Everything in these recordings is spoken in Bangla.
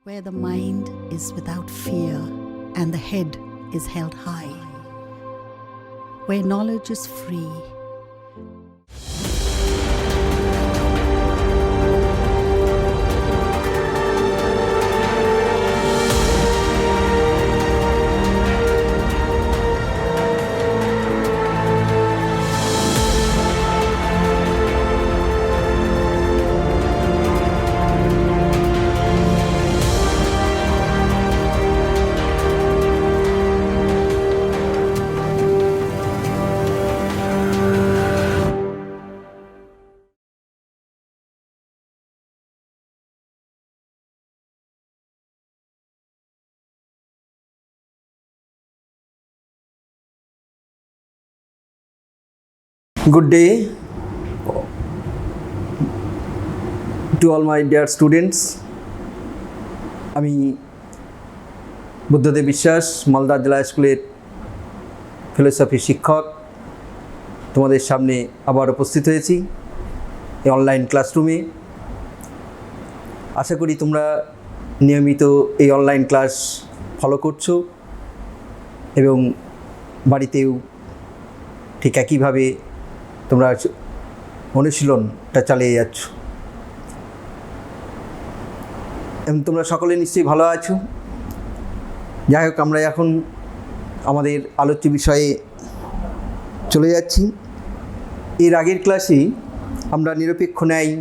where the mind is without fear and the head is held high, where knowledge is free. Good day to all my dear students. আমি বুদ্ধদেব বিশ্বাস মালদা জেলা স্কুলের ফিলোসফি শিক্ষক তোমাদের সামনে আবার উপস্থিত হয়েছি এই অনলাইন ক্লাসরুমে। আশা করি তোমরা নিয়মিত এই অনলাইন ক্লাস ফলো করছো এবং বাড়িতেও ঠিক একইভাবে তোমরা অনুশীলনটা চালিয়ে যাচ্ছ এবং তোমরা সকলে নিশ্চয়ই ভালো আছো। যাই হোক, আমরা এখন আমাদের আলোচ্য বিষয়ে চলে যাচ্ছি। এর আগের ক্লাসে আমরা নিরপেক্ষ ন্যায়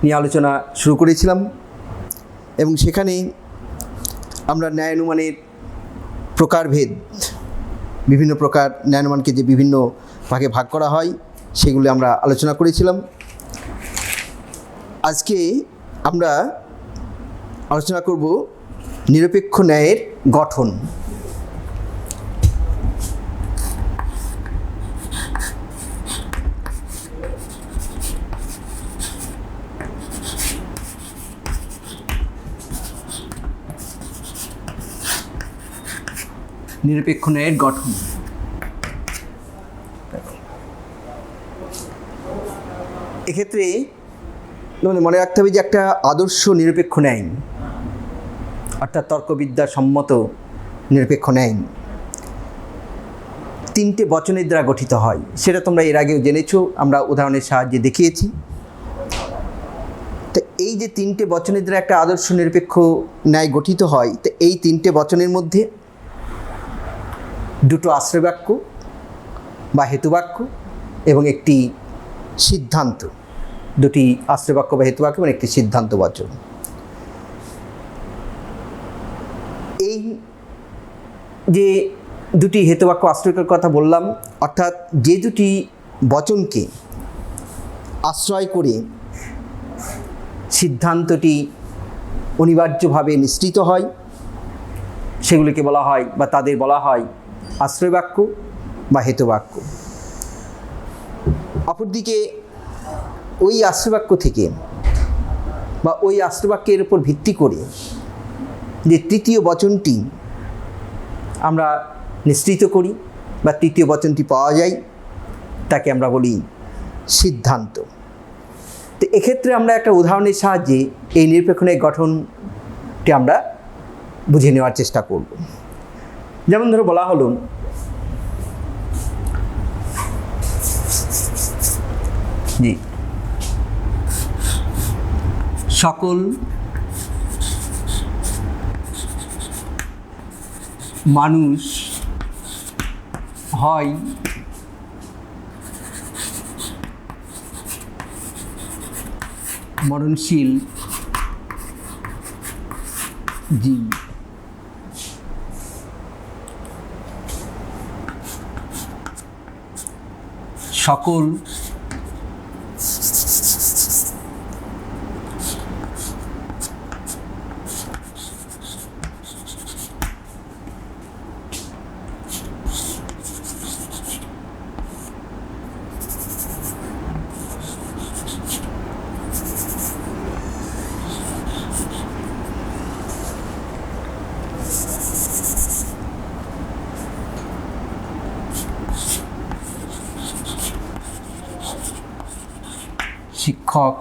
নিয়ে আলোচনা শুরু করেছিলাম এবং সেখানে আমরা ন্যায় অনুমানের প্রকারভেদ, বিভিন্ন প্রকার ন্যায় অনুমানকে যে বিভিন্ন ভাগে ভাগ করা হয় সেগুলো আমরা আলোচনা করেছিলাম। আজকে আমরা আলোচনা করব নিরপেক্ষ ন্যায়ের গঠন। নিরপেক্ষ ন্যায়ের গঠন। এক্ষেত্রে মনে রাখতে হবে যে একটা আদর্শ নিরপেক্ষ ন্যায় অর্থাৎ তর্কবিদ্যা সম্মত নিরপেক্ষ ন্যায় তিনটে বচনের দ্বারা গঠিত হয়। সেটা তোমরা এর আগেও জেনেছো, আমরা উদাহরণের সাহায্যে দেখিয়েছি। তো এই যে তিনটে বচনের দ্বারা একটা আদর্শ নিরপেক্ষ ন্যায় গঠিত হয়, তো এই তিনটে বচনের মধ্যে দুটো আশ্রয়বাক্য বা হেতুবাক্য এবং একটি সিদ্ধান্ত, দুটি আশ্রয়বাক্য বা হেতুবাক্য এবং একটি সিদ্ধান্ত বচন। এই যে দুটি হেতুবাক্য আশ্রয়ের কথা বললাম, অর্থাৎ যে দুটি বচনকে আশ্রয় করে সিদ্ধান্তটি অনিবার্যভাবে নিশ্চিত হয় সেগুলিকে বলা হয় বা তাদের বলা হয় আশ্রয়বাক্য বা হেতুবাক্য। অপরদিকে ওই আশ্রয়বাক্য থেকে বা ওই আশ্রয়বাক্যের উপর ভিত্তি করে যে তৃতীয় বচনটি আমরা নিশ্চিত করি বা তৃতীয় বচনটি পাওয়া যায় তাকে আমরা বলি সিদ্ধান্ত। তো এক্ষেত্রে আমরা একটা উদাহরণের সাহায্যে এই নিরপেক্ষ ন্যায়ের গঠনটি আমরা বুঝে নেওয়ার চেষ্টা করব। যেমন ধরো বলা হলো জি সকল মানুষ হয় মরণশীল জীব। সকল শিক্ষক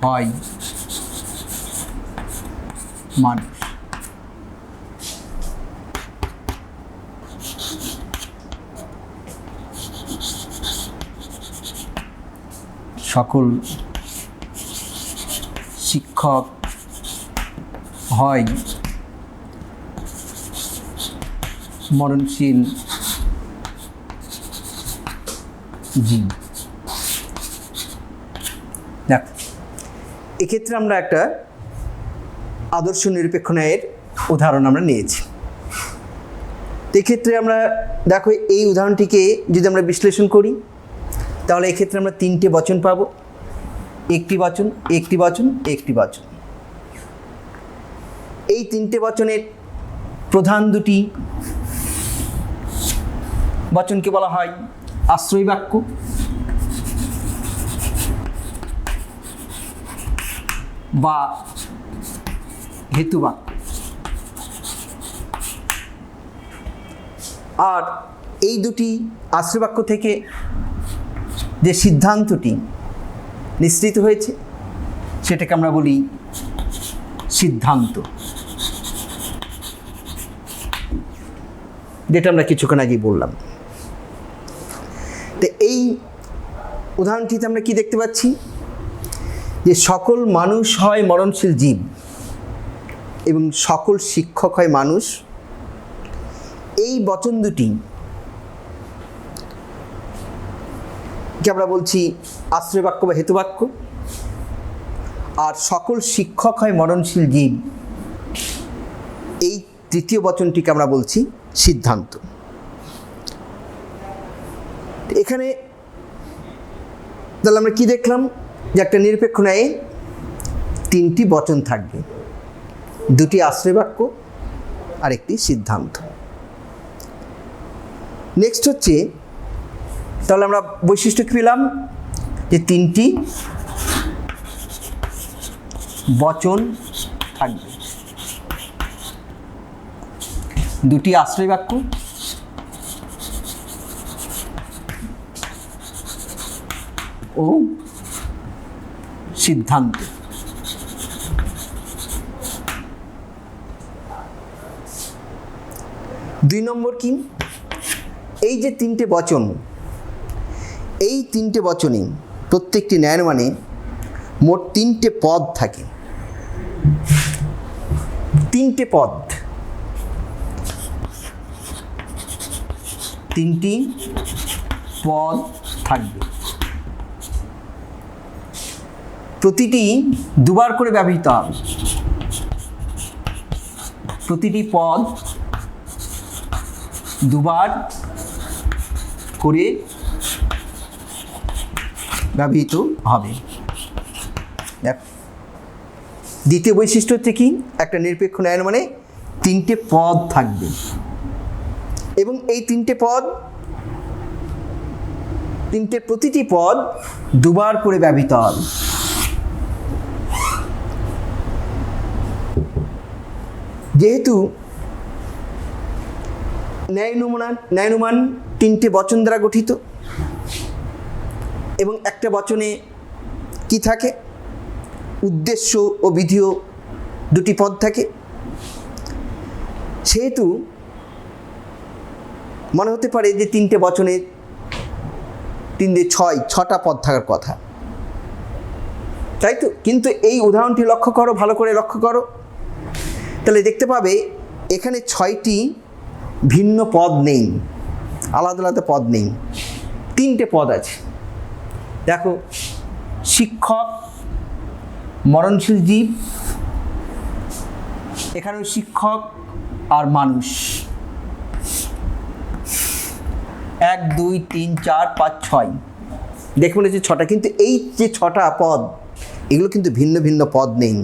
হয় মানুষ। সকল শিক্ষক হয় মরণশীল জীব। দেখ, এক্ষেত্রে আমরা একটা আদর্শ নিরপেক্ষ ন্যায়ের উদাহরণ আমরা নিয়েছি। এক্ষেত্রে আমরা দেখো এই উদাহরণটিকে যদি আমরা বিশ্লেষণ করি তাহলে এক্ষেত্রে আমরা তিনটে বচন পাবো, একটি বচন, একটি বচন, একটি বচন। এই তিনটে বচনের প্রধান দুটি বচনকে বলা হয় আশ্রয় বাক্য বা হেতু বাক্য। আর এই দুটি আশ্রয় বাক্য থেকে যে সিদ্ধান্তটি নিঃসৃত হয়েছে সেটাকে আমরা বলি সিদ্ধান্ত, যেটা আমরা কিছুক্ষণ আগেই বললাম। তো এই উদাহরণটিতে আমরা কি দেখতে পাচ্ছি যে সকল মানুষ হয় মরণশীল জীব এবং সকল শিক্ষক হয় মানুষ। এই বচন দুটি কে আমরা বলছি আশ্রয় বাক্য বা হেতু বাক্য, আর সকল শিক্ষক হয় মরণশীল জীব, এই তৃতীয় বচনটিকে আমরা বলছি সিদ্ধান্ত। এখানে তাহলে আমরা কি দেখলাম যে একটা নিরপেক্ষ ন্যায়ে তিনটি বচন থাকবে, দুটি আশ্রয় বাক্য আর একটি সিদ্ধান্ত। নেক্সট হচ্ছে তাহলে আমরা বৈশিষ্ট্য কি পেলাম যে তিনটি বচন থাকবে, দুটি আশ্রয় বাক্য ও সিদ্ধান্ত। দুই নম্বর কি, এই যে তিনটে বচন, এই তিনটে বচনে প্রত্যেকটি ন্যায়ের মানে মোট তিনটে পদ থাকে, তিনটে পদ, তিনটি পদ থাকবে, প্রতিটি দুবার করে ব্যবহৃত হবে, প্রতিটি পদ দুবার করে ব্যবহৃত হবে। দ্বিতীয় বৈশিষ্ট্য হচ্ছে কি, একটা নিরপেক্ষ ন্যায়ের মানে তিনটে পদ থাকবে এবং এই তিনটে পদ, তিনটে প্রতিটি পদ দুবার করে ব্যবহৃত হবে। যেহেতু ন্যায়ানুমান তিনটে বচন দ্বারা গঠিত এবং একটা বচনে কি থাকে, উদ্দেশ্য ও বিধিও দুটি পদ থাকে, সেহেতু মনে হতে পারে যে তিনটে বচনে তিনটে ছটা পদ থাকার কথা, তাই তো? কিন্তু এই উদাহরণটি লক্ষ্য করো, ভালো করে লক্ষ্য করো, তাহলে দেখতে পাবে এখানে 6টি ভিন্ন পদ নেই, আলাদা আলাদা পদ নেই, তিনটে পদ আছে। দেখো, শিক্ষক মরণশীল জীব, এখানেও শিক্ষক আর মানুষ, 1 2 3 4 5 6 দেখে মনে হচ্ছে 6টা, কিন্তু এই যে 6টা পদ এগুলো কিন্তু ভিন্ন ভিন্ন পদ নেই।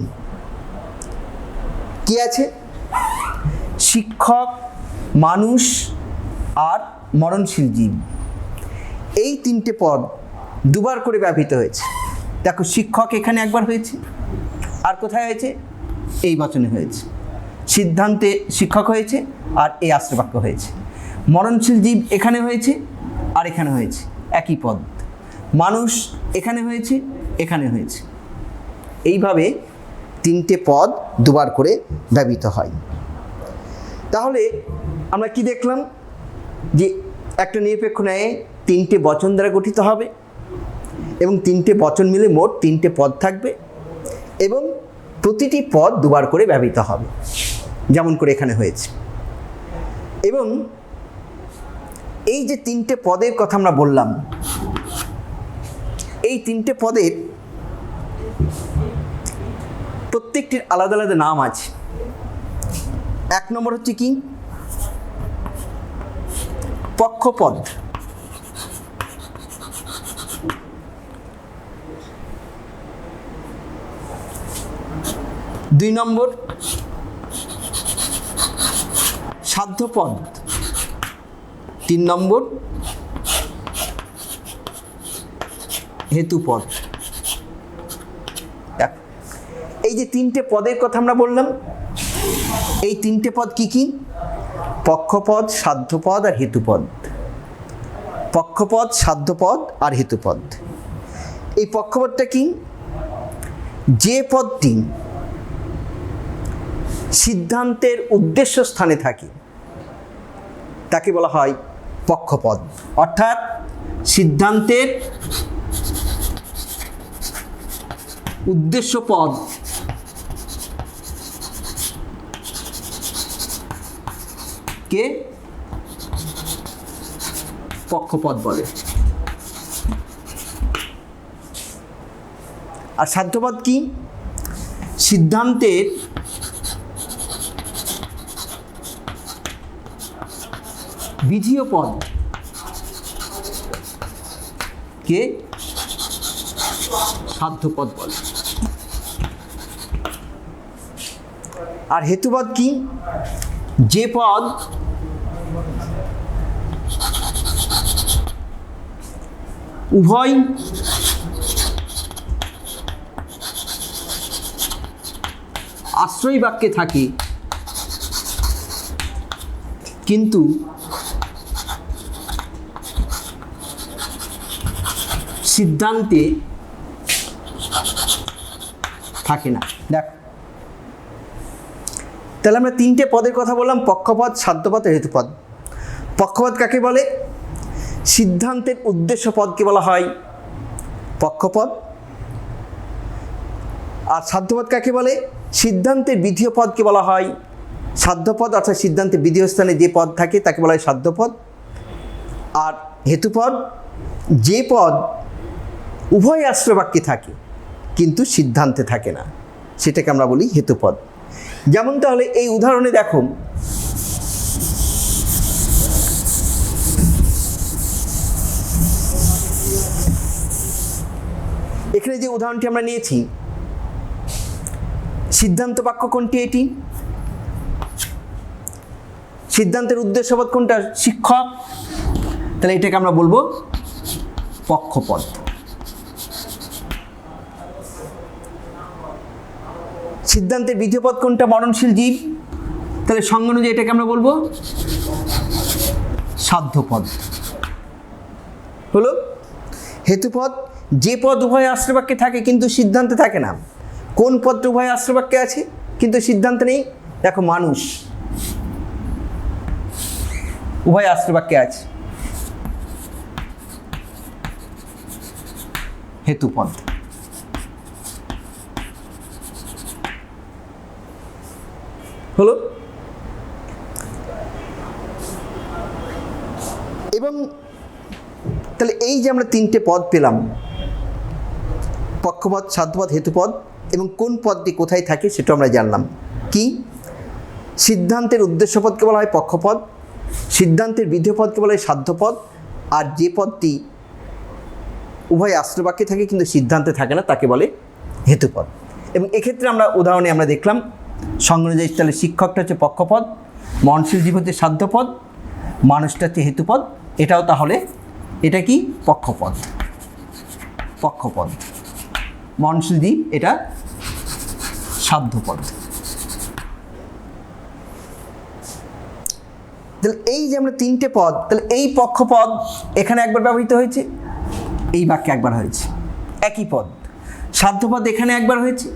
কি আছে? শিক্ষক, মানুষ আর মরণশীল জীব, এই তিনটে পদ দুবার করে ব্যবহৃত হয়েছে। দেখো, শিক্ষক এখানে একবার হয়েছে, আর কোথায় হয়েছে? এই বচনে হয়েছে। সিদ্ধান্তে শিক্ষক হয়েছে আর এই আশ্রয় বাক্য হয়েছে। মরণশীল জীব এখানে হয়েছে আর এখানে হয়েছে, একই পদ। মানুষ এখানে হয়েছে, এখানে হয়েছে। এইভাবে তিনটে পদ দুবার করে ব্যবহৃত হয়। তাহলে আমরা কি দেখলাম যে একটা নিরপেক্ষ ন্যায়ে তিনটে বচন দ্বারা গঠিত হবে এবং তিনটে বচন মিলে মোট তিনটে পদ থাকবে এবং প্রতিটি পদ দুবার করে ব্যবহৃত হবে, যেমন করে এখানে হয়েছে। এবং এই যে তিনটে পদের কথা আমরা বললাম, এই তিনটে পদের প্রত্যেকটির আলাদা আলাদা নাম আছে। এক নম্বর হচ্ছে কি পক্ষপদ, দুই নম্বর সাধ্যপদ, তিন নম্বর হেতুপদ। এই যে তিনটে পদের কথা আমরা বললাম, এই তিনটে পদ কি কি? পক্ষপদ, সাধ্যপদ আর হেতুপদ। পক্ষপদ, সাধ্যপদ আর হেতুপদ। এই পক্ষপদটা কি? যে পদটি সিদ্ধান্তের উদ্দেশ্য স্থানে থাকে তাকে বলা হয় পক্ষপদ। অর্থাৎ সিদ্ধান্তের উদ্দেশ্য পদ কে পক্ষপদ বলে। আর সাধ্যপদ কি? সিদ্ধান্তের বিধেয় পদ কে সাধ্যপদ বলে। আর হেতুপদ কি? যে পদ উভয় আশ্রয় বাক্যে থাকে কিন্তু সিদ্ধান্তে থাকে না। দেখ, তাহলে আমরা তিনটে পদের কথা বললাম, পক্ষপদ, সাধ্যপদ আর হেতুপদ। পক্ষপদ কাকে বলে? সিদ্ধান্তের উদ্দেশ্য পদকে বলা হয় পক্ষপদ। আর সাধ্যপদ কাকে বলে? সিদ্ধান্তের বিধেয় পদকে বলা হয় সাধ্যপদ, অর্থাৎ সিদ্ধান্তের বিধেয় স্থানে যে পদ থাকে তাকে বলা হয় সাধ্যপদ। আর হেতুপদ যে পদ উভয় আশ্রয় বাক্যে থাকে কিন্তু সিদ্ধান্তে থাকে না, সেটাকে আমরা বলি হেতুপদ। যেমন তাহলে এই উদাহরণে দেখো, এখানে যে উদাহরণটি আমরা নিয়েছি, সিদ্ধান্ত বাক্য কোনটি? এটি। সিদ্ধান্তের উদ্দেশ্যপদ কোনটা? শিক্ষক। তাহলে এটাকে আমরা বলবো পক্ষপদ। সিদ্ধান্তের বিধেয় পদ কোনটা? মরণশীল জীব। তাহলে সংজ্ঞা অনুযায়ী এটাকে আমরা বলবো সাধ্যপদ। হলো। হেতুপদ যে পদ উভয় আশ্রয় বাক্যে থাকে কিন্তু সিদ্ধান্তে থাকে না। কোন পদটা উভয় আশ্রয় বাক্যে আছে কিন্তু সিদ্ধান্তে নেই? দেখো, মানুষ উভয় আশ্রয় বাক্যে আছে, হেতুপদ। হলো। এবং তাহলে এই যে আমরা তিনটে পদ পেলাম, পক্ষপদ, সাধ্যপদ, হেতুপদ, এবং কোন পদটি কোথায় থাকে সেটা আমরা জানলাম। কি? সিদ্ধান্তের উদ্দেশ্য পদকে বলা হয় পক্ষপদ, সিদ্ধান্তের বিধেয় পদকে বলা হয় সাধ্যপদ, আর যে পদটি উভয় আশ্রয় বাক্যে থাকে কিন্তু সিদ্ধান্তে থাকে না তাকে বলে হেতুপদ। এবং এক্ষেত্রে আমরা উদাহরণে আমরা দেখলাম সংজ্ঞা অনুযায়ী তাহলে শিক্ষকটা হচ্ছে পক্ষপদ, মরণশীল জীব হচ্ছে সাধ্যপদ, মানুষটা হচ্ছে হেতুপদ। এটাও তাহলে এটা কি? পক্ষপদ। পক্ষপদ, মরণশীল জীব এটা সাধ্যপদ। তাহলে এই যে আমরা তিনটে পদ, তাহলে এই পক্ষপদ এখানে একবার ব্যবহৃত হয়েছে, এই বাক্যে একবার হয়েছে, একই পদ। সাধ্যপদ এখানে একবার হয়েছে,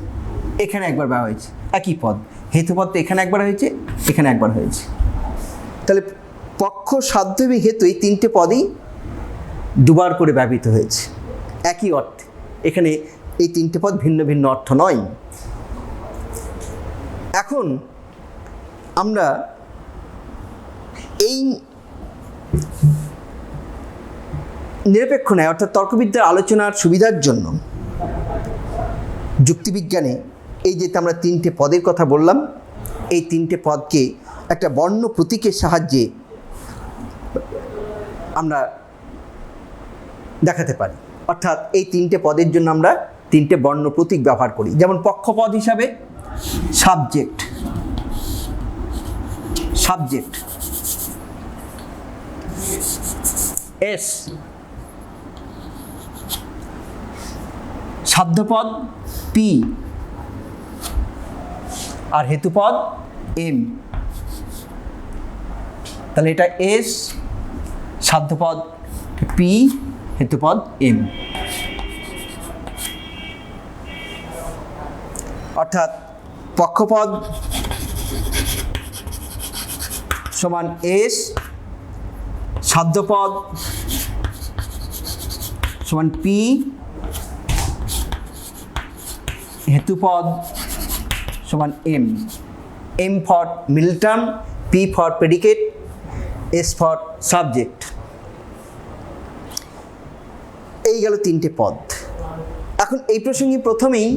এখানে একবার ব্যবহার হয়েছে, একই পদ। হেতুপদ তো এখানে একবার হয়েছে, এখানে একবার হয়েছে। তাহলে পক্ষ, সাধ্য এবং হেতু এই তিনটে পদই দুবার করে ব্যবহৃত হয়েছে একই অর্থে। এখানে এই তিনটে পদ ভিন্ন ভিন্ন অর্থ নয়। এখন আমরা এই নিরপেক্ষ ন্যায় অর্থাৎ তর্কবিদ্যার আলোচনার সুবিধার জন্য যুক্তিবিজ্ঞানে এই যে আমরা তিনটে পদের কথা বললাম, এই তিনটে পদকে একটা বর্ণ প্রতীকের সাহায্যে আমরা দেখাতে পারি। অর্থাৎ এই তিনটে পদের জন্য আমরা তিনটে বর্ণ প্রতীক ব্যবহার করি। যেমন পক্ষপদ হিসাবে সাবজেক্ট, সাবজেক্ট এস, সাধ্যপদ পি, আর হেতুপদ এম। তাহলে এটা এস, সাধ্যপদ পি, হেতুপদ এম। অর্থাৎ পক্ষপদ সমান এস, সাধ্যপদ সমান পি, হেতুপদ সমান M. M for middle term, P for predicate, S for subject. এই গেল তিনটে পদ। এখন এই প্রসঙ্গে প্রথমেই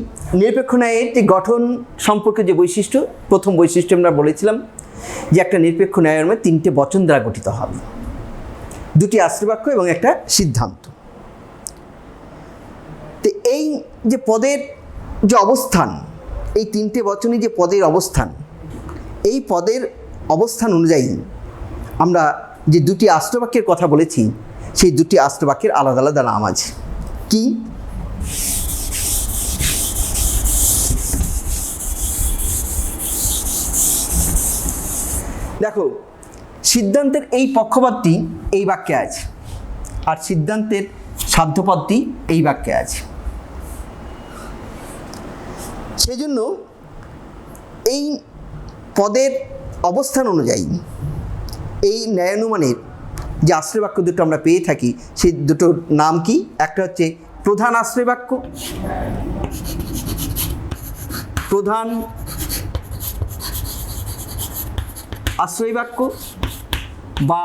নিরপেক্ষ ন্যায়ের যে গঠন সম্পর্কে যে বৈশিষ্ট্য, প্রথম বৈশিষ্ট্য আমরা বলেছিলাম যে একটা নিরপেক্ষ ন্যায়ের মধ্যে তিনটে বচন দ্বারা গঠিত হবে, দুটি আশ্রয়বাক্য এবং একটা সিদ্ধান্ত। তো এই যে পদের যে অবস্থান, এই তিনটে বচনে যে পদের অবস্থান, এই পদের অবস্থান অনুযায়ী আমরা যে দুটি আশ্রয়বাক্যের কথা বলেছি, সেই দুটি আশ্রয়বাক্যের আলাদা আলাদা নাম আছে। কি? দেখো, সিদ্ধান্তের এই পক্ষপদটি এই বাক্যে আছে, আর সিদ্ধান্তের সাধ্যপদটি এই বাক্যে আছে। সেজন্য এই পদের অবস্থান অনুযায়ী এই ন্যায়ানুমানের যে আশ্রয়বাক্য দুটো আমরা পেয়ে থাকি, সেই দুটোর নাম কি? একটা হচ্ছে প্রধান আশ্রয়বাক্য, প্রধান আশ্রয়বাক্য বা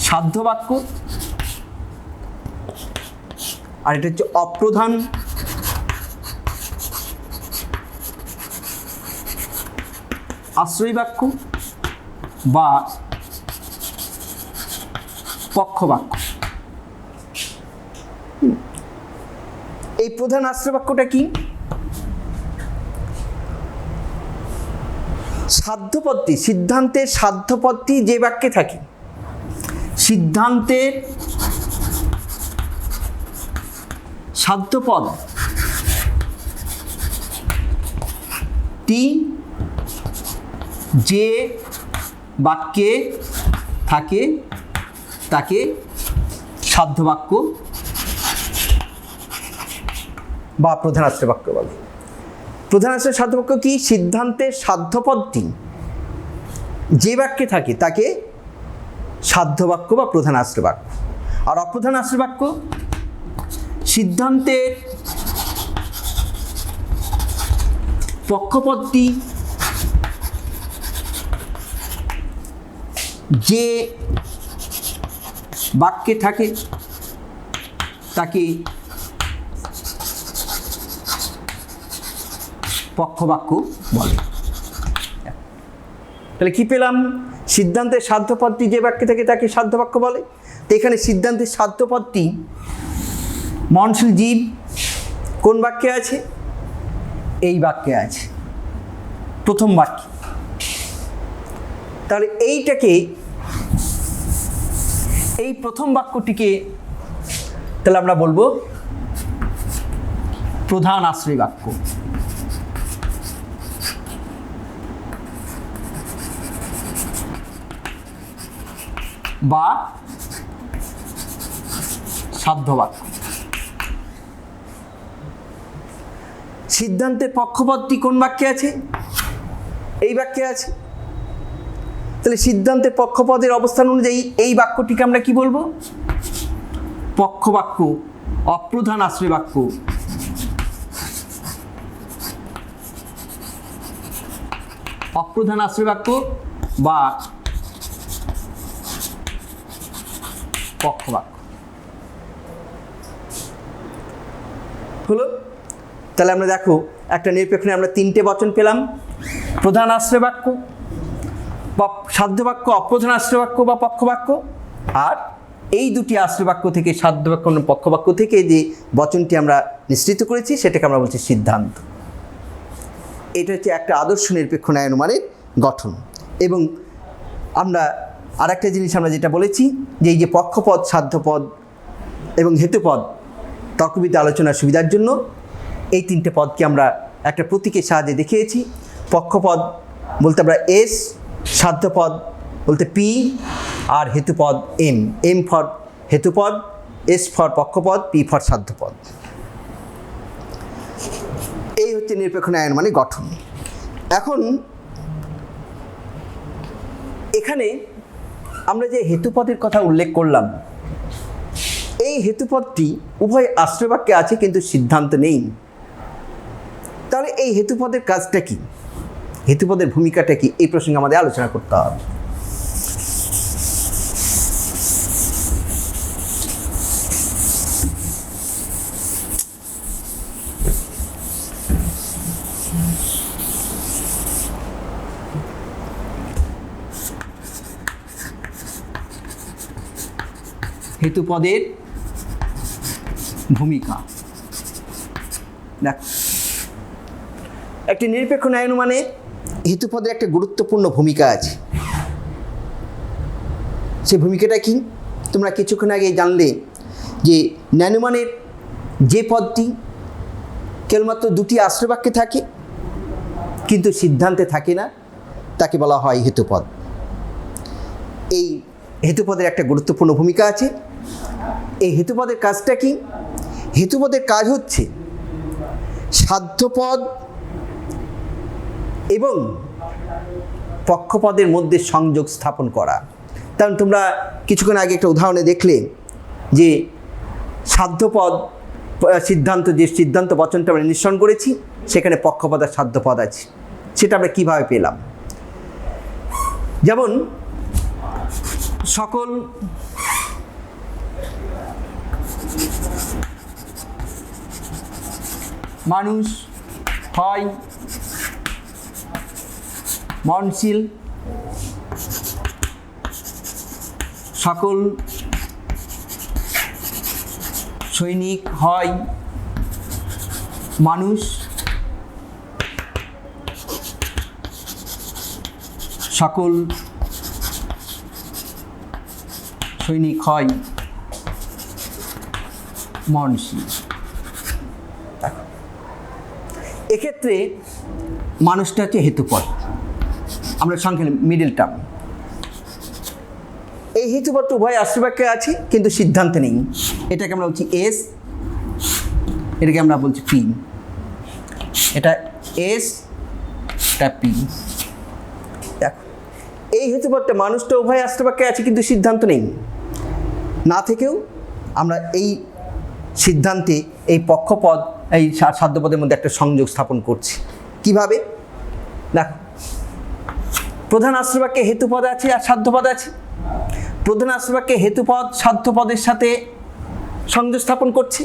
সাধ্যবাক্য, আর এটা হচ্ছে অপ্রধান আশ্রয়বাক্য বা পক্ষবাক্য। এই প্রধান আশ্রয়বাক্যটা কি? সাধ্যপদটি, সিদ্ধান্তের সাধ্যপদটি যে বাক্যে থাকে, সিদ্ধান্তের সাধ্যপদ টি যে বাক্যে থাকে তাকে সাধ্যবাক্য বা প্রধান আশ্রয়বাক্য বলে। প্রধান আশ্রয় সাধ্যবাক্য কি? সিদ্ধান্তের সাধ্যপদটি যে বাক্যে থাকে তাকে সাধ্যবাক্য বা প্রধান আশ্রয়বাক্য। আর অপ্রধান আশ্রয়বাক্য সিদ্ধান্তের পক্ষপদটি যে বাক্যে থাকে তাকে পক্ষবাক্য বলে। তাহলে কি পেলাম? সিদ্ধান্তের সাধ্যপদটি যে বাক্যে থাকে তাকে সাধ্যবাক্য বলে। তো এখানে সিদ্ধান্তের সাধ্যপদটি মননশীল জীব কোন বাক্যে আছে? এই বাক্যে আছে, প্রথম বাক্যে। তাহলে এইটাকে, এই প্রথম বাক্যটিকে তাহলে আমরা বলবো প্রধান আশ্রয় বাক্য বা সাধ্য বাক্য। সিদ্ধান্তের পক্ষপদটি কোন বাক্যে আছে? এই বাক্যে আছে। তাহলে সিদ্ধান্তের পক্ষপদের অবস্থান অনুযায়ী এই বাক্যটিকে আমরা কি বলবো? পক্ষবাক্য, অপ্রধান আশ্রয় বাক্য। অপ্রধান আশ্রয় বাক্য বা পক্ষবাক্য হলো। তাহলে আমরা দেখো একটা নিরপেক্ষণে আমরা তিনটে বচন পেলাম: প্রধান আশ্রয় বাক্য বা সাধ্য বাক্য, অপ্রধান আশ্রয় বাক্য বা পক্ষবাক্য। আর এই দুটি আশ্রয় বাক্য থেকে, সাধ্য বাক্য এবং পক্ষবাক্য থেকে যে বচনটি আমরা নিশ্চিত করেছি সেটাকে আমরা বলছি সিদ্ধান্ত। এটা হচ্ছে একটা আদর্শ নিরপেক্ষ ন্যায় অনুমানের গঠন। এবং আমরা আর একটা জিনিস আমরা যেটা বলেছি যে এই যে পক্ষপদ, সাধ্যপদ এবং হেতুপদ তর্কবিদ্যা আলোচনার সুবিধার জন্য এই তিনটে পদকে আমরা একটা প্রতীকের সাহায্যে দেখিয়েছি। পক্ষপদ বলতে আমরা এস, সাধ্যপদ বলতে পি, আর হেতুপদ এম। এম ফর হেতুপদ, এস ফর পক্ষপদ, পি ফর সাধ্যপদ। এই হচ্ছে নিরপেক্ষ ন্যায় অনুমানের গঠন। এখন এখানে আমরা যে হেতুপদের কথা উল্লেখ করলাম, এই হেতুপদটি উভয় আশ্রয় বাক্যে আছে কিন্তু সিদ্ধান্ত নেই। তাহলে এই হেতুপদের কাজটা কি, হেতুপদের ভূমিকাটা কি, এই প্রসঙ্গে আমাদের আলোচনা করতে হবে। হেতুপদের ভূমিকা দেখ, একটি নিরপেক্ষ ন্যায় অনুমানে হেতুপদের একটা গুরুত্বপূর্ণ ভূমিকা আছে। সে ভূমিকাটা কি তোমরা কিছুক্ষণ আগে জানলে যে ন্যায় অনুমানের যে পদটি কেবলমাত্র দুটি আশ্রয় বাক্যে থাকে কিন্তু সিদ্ধান্তে থাকে না, তাকে বলা হয় হেতুপদ। এই হেতুপদের একটা গুরুত্বপূর্ণ ভূমিকা আছে। এই হেতুপদের কাজটা কি? হেতুপদের কাজ হচ্ছে সাধ্যপদ এবং পক্ষপদের মধ্যে সংযোগ স্থাপন করা। কারণ তোমরা কিছুক্ষণ আগে একটা উদাহরণে দেখলে যে সাধ্যপদ সিদ্ধান্ত, যে সিদ্ধান্ত বচনটা আমরা নিঃসরণ করেছি সেখানে পক্ষপদ আর সাধ্যপদ আছে। সেটা আমরা কীভাবে পেলাম? যেমন সকল মানুষ হয় মননশীল, সকল সৈনিক হয় মানুষ, সকল সৈনিক হয় মননশীল। এক্ষেত্রে মানুষটা হচ্ছে হেতুপদ, আমরা সংখ্যা মিডল টার্ম। এই হেতুপদটা উভয় আশ্রয় বাক্যে আছে কিন্তু সিদ্ধান্তে নেই। এটাকে আমরা বলছি এস, এটাকে আমরা বলছি পি। এটা এস, এটা পি। দেখো এই হেতুপদটা মানুষটা উভয় আশ্রয় বাক্যে আছে কিন্তু সিদ্ধান্ত নেই না থেকেও আমরা এই সিদ্ধান্তে এই পক্ষপদ, এই সাধ্যপদের মধ্যে একটা সংযোগ স্থাপন করছি। কিভাবে? দেখো, প্রধান আশ্রয় বাক্যে হেতুপদ আছে আর সাধ্যপদ আছে। প্রধান আশ্রয় বাক্যে হেতুপদ সাধ্যপদের সাথে সংযোগ স্থাপন করছে,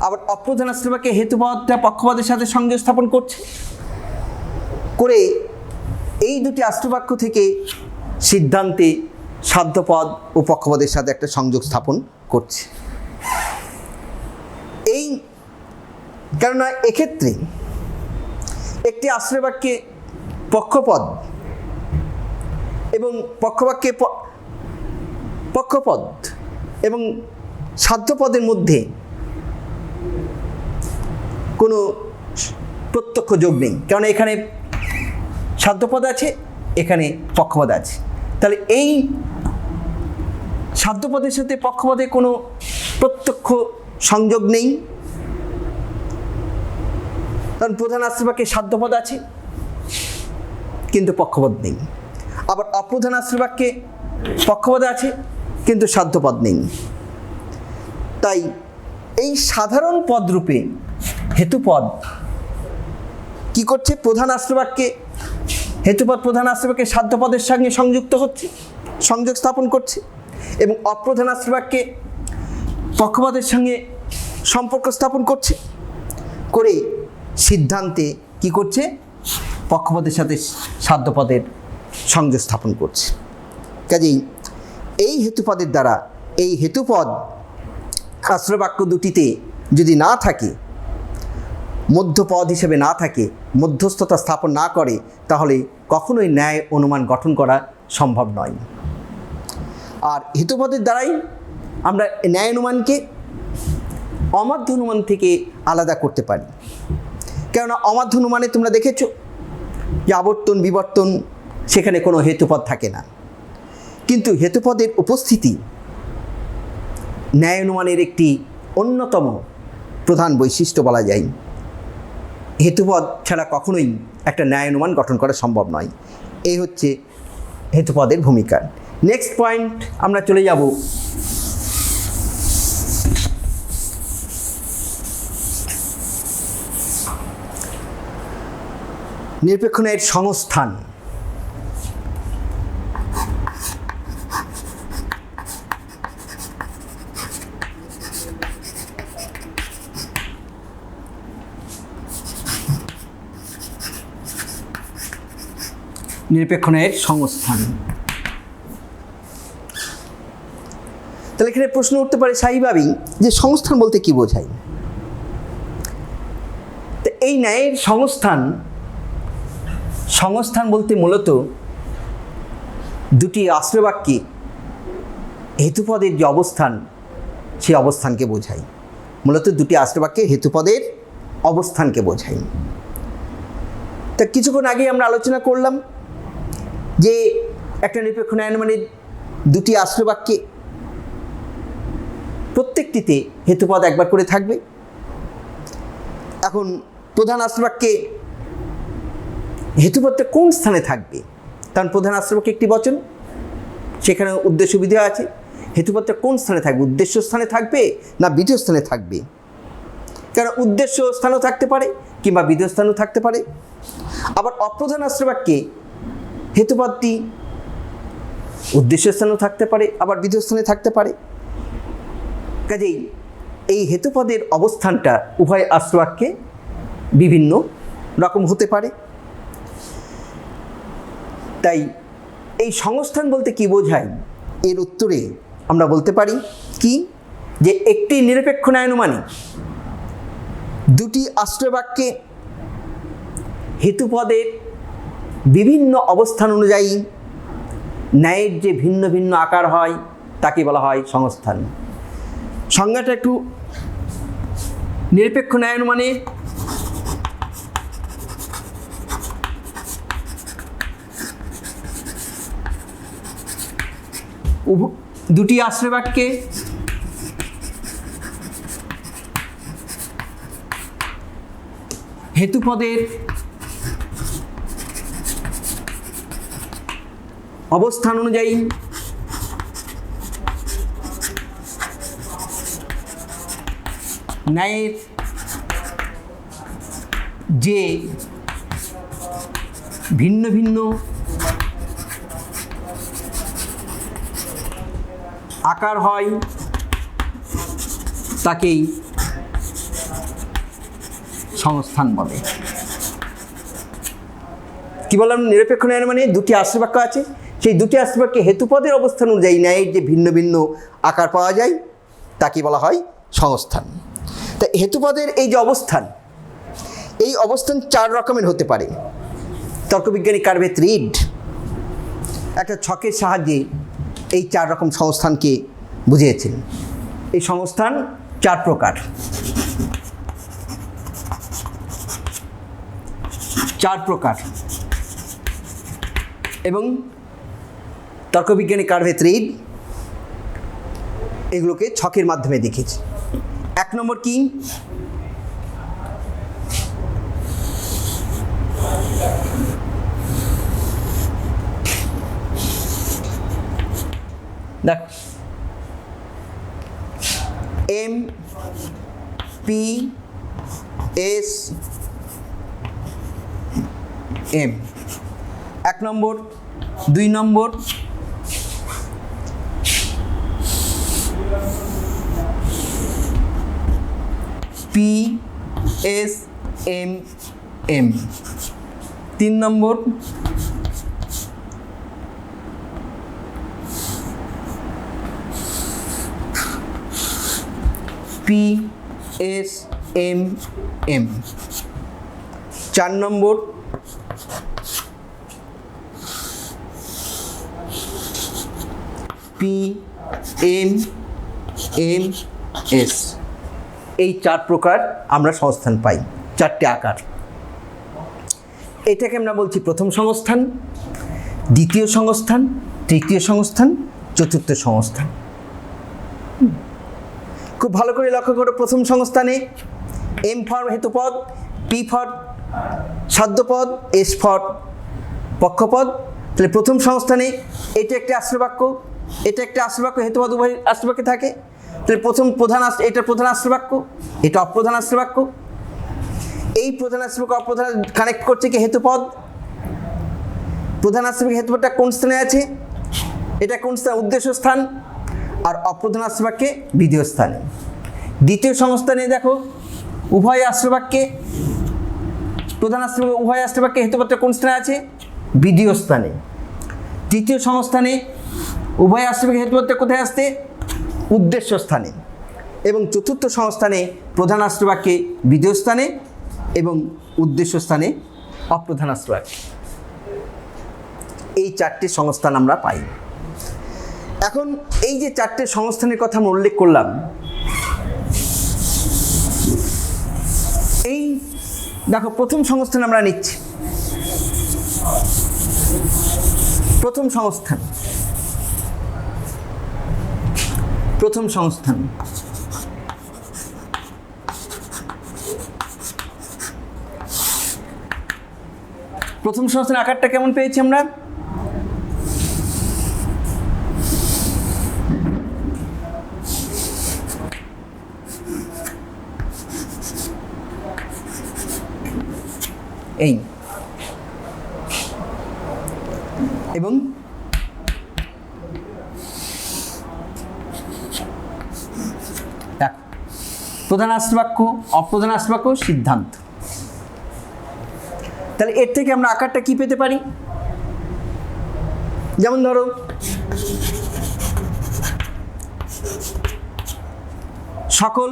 আবার অপ্রধান আশ্রয় বাক্যে হেতুপদটা পক্ষপদের সাথে সংযোগ স্থাপন করছে। করে এই দুটি আশ্রয় বাক্য থেকে সিদ্ধান্তে সাধ্যপদ ও পক্ষপদের সাথে একটা সংযোগ স্থাপন করছে। এই কেননা এক্ষেত্রে একটি আশ্রয় বাক্যে পক্ষপদ এবং পক্ষপদ এবং সাধ্যপদের মধ্যে কোনো প্রত্যক্ষ যোগ নেই, কারণ এখানে সাধ্যপদ আছে, এখানে পক্ষপদ আছে। তাহলে এই সাধ্যপদের সাথে পক্ষপদের কোনো প্রত্যক্ষ সংযোগ নেই, কারণ প্রধান আশ্রয় সাধ্যপদ আছে কিন্তু পক্ষপদ নেই, আবার অপ্রধান আশ্রয় বাক্যে পক্ষপদ আছে কিন্তু সাধ্যপদ নেই। তাই এই সাধারণ পদ রূপে হেতুপদ কি করছে? প্রধান আশ্রয় বাক্যে হেতুপদ প্রধান আশ্রয় বাক্যে সাধ্যপদের সঙ্গে সংযুক্ত হচ্ছে, সংযোগ স্থাপন করছে, এবং অপ্রধান আশ্রয় বাক্যে পক্ষপদের সঙ্গে সম্পর্ক স্থাপন করছে, করে সিদ্ধান্তে কি করছে? পক্ষপদের সাথে সাধ্যপদের সংযোগ স্থাপন করছে। কাজেই এই হেতুপদের দ্বারা এই হেতুপদ আশ্রয় বাক্য দুটিতে যদি না থাকে, মধ্যপদ হিসেবে না থাকে, মধ্যস্থতা স্থাপন না করে, তাহলে কখনোই ন্যায় অনুমান গঠন করা সম্ভব নয়। আর হেতুপদের দ্বারাই আমরা ন্যায় অনুমানকে অমাধ্য অনুমান থেকে আলাদা করতে পারি। কেননা অমাধ্য অনুমানে তোমরা দেখেছো যে আবর্তন বিবর্তন সেখানে কোনো হেতুপদ থাকে না, কিন্তু হেতুপদের উপস্থিতি ন্যায় অনুমানের একটি অন্যতম প্রধান বৈশিষ্ট্য বলা যায়। হেতুপদ ছাড়া কখনোই একটা ন্যায় অনুমান গঠন করা সম্ভব নয়। এই হচ্ছে হেতুপদের ভূমিকা। নেক্সট পয়েন্ট আমরা চলে যাব নিরপেক্ষ ন্যায়ের সংস্থান। নিরপেক্ষ ন্যায়ের সংস্থান। তাহলে এখানে প্রশ্ন উঠতে পারে স্বাভাবিকভাবেই যে সংস্থান বলতে কি বোঝায়? তো এই ন্যায়ের সংস্থান বলতে মূলত দুটি আশ্রয় বাক্যে হেতুপদের যে অবস্থান, সেই অবস্থানকে বোঝায়। মূলত দুটি আশ্রয় বাক্যে হেতুপদের অবস্থানকে বোঝায়। তা কিছুক্ষণ আগে আমরা আলোচনা করলাম যে একটা নিরপেক্ষ ন্যায় অনুমানের দুটি আশ্রয় বাক্যে প্রত্যেকটিতে হেতুপদ একবার করে থাকবে। এখন প্রধান আশ্রয় বাক্যে হেতুপদটা কোন স্থানে থাকবে? কারণ প্রধান আশ্রয় বাক্যে একটি বচন, সেখানে উদ্দেশ্য বিধেয় আছে। হেতুপদটা কোন স্থানে থাকবে? উদ্দেশ্য স্থানে থাকবে না বিধেয় স্থানে থাকবে? কারণ উদ্দেশ্য স্থানও থাকতে পারে কিংবা বিধেয় স্থানও থাকতে পারে। আবার অপ্রধান আশ্রয় বাক্যে হেতুপদটি উদ্দেশ্য স্থানেও থাকতে পারে, আবার বিধেয় স্থানে থাকতে পারে। কাজেই এই হেতুপদের অবস্থানটা উভয় আশ্রয় বাক্যে বিভিন্ন রকম হতে পারে। তাই এই সংস্থান বলতে কি বোঝায়? এর উত্তরে আমরা বলতে পারি কি, যে একটি নিরপেক্ষ ন্যায় অনুমানে দুটি আশ্রয় বাক্যে হেতুপদের বিভিন্ন অবস্থান অনুযায়ী ন্যায়ের যে ভিন্ন ভিন্ন আকার হয় তাকে বলা হয় সংস্থান। সংজ্ঞাটা একটু, নিরপেক্ষ ন্যায় অনুমানে দুটি আশ্রয় বাক্যে হেতুপদের অবস্থান অনুযায়ী ন্যায়ের যে ভিন্ন ভিন্ন আকার হয় তাকেই সংস্থান বলে। কি বললাম? নিরপেক্ষ ন্যায় মানে দুটি আশ্রয় বাক্য আছে, সেই দুটি আশ্রয় বাক্যে হেতুপদের অবস্থান অনুযায়ী ন্যায়ের যে ভিন্ন ভিন্ন আকার পাওয়া যায় তাকে বলা হয় সংস্থান। তা হেতুপদের এই যে অবস্থান, এই অবস্থান চার রকমের হতে পারে। তর্কবিজ্ঞানী কার্ভেত রিড একটা ছকের সাহায্যে এই চার রকম সংস্থানকে বুঝিয়েছেন। এই সংস্থান চার প্রকার। এবং তর্কবিজ্ঞানী কার্ভেত রিড এগুলোকে ছকের মাধ্যমে দেখিয়েছে। এক নম্বর কি? দেখো এম পি এস এম 1 নম্বর, 2 নম্বর, পি এস এম এম 3 নম্বর, পি এস এম এম 4 নম্বর, পি এম এম এস। এই 4 প্রকার আমরা সংস্থান পাই, 4টে আকার। এটাকে আমরা বলছি প্রথম সংস্থান, দ্বিতীয় সংস্থান, তৃতীয় সংস্থান, চতুর্থ সংস্থান। খুব ভালো করে লক্ষ্য করো, প্রথম সংস্থানে এম ফর হেতুপদ, পি ফর সাধ্যপদ, এস ফর পক্ষপদ। তাহলে প্রথম সংস্থানে এটা একটা আশ্রবাক্য, এটা একটা আশ্রবাক্য, হেতুপদ উভয় আশ্রবাক্যে থাকে। তাহলে এটা প্রধান আশ্রবাক্য, এটা অপ্রধান আশ্রবাক্য। এই প্রধান আশ্রবাক্য অপ্রধান কানেক্ট করছে কি হেতুপদ। প্রধান আশ্রবাক্য হেতুপদটা কোন স্থানে আছে, এটা কোন স্থান, উদ্দেশ্য স্থান, আর অপ্রধান আশ্রবাক্যে বিধেয় স্থানে। দ্বিতীয় সংস্থানে দেখো উভয় আশ্রবাক্যে, প্রধান আশ্রবাক্য উভয় আশ্রবাক্যে হেতুপদটা কোন স্থানে আছে, বিধেয় স্থানে। তৃতীয় সংস্থানে উভয় আশ্রবাক্যে হেতুপদটা কোথায় আসছে, উদ্দেশ্য স্থানে। এবং চতুর্থ সংস্থানে প্রধান আশ্রবাক্যে বিধেয় স্থানে এবং উদ্দেশ্য স্থানে অপ্রধান আশ্রবাক্যে। এই 4টে সংস্থান আমরা পাই। এখন এই যে 4টে সংস্থানের কথা আমরা উল্লেখ করলাম, এই দেখো প্রথম সংস্থান আমরা নিচ্ছি। প্রথম সংস্থান, প্রথম সংস্থান প্রথম সংস্থান আকারটা কেমন পেয়েছি আমরা, এই এবং প্রধান আশ্রবাক্য, অপ্রধান আশ্রবাক্য, সিদ্ধান্ত। তাহলে এর থেকে আমরা আকারটা কি পেতে পারি, যেমন ধরো সকল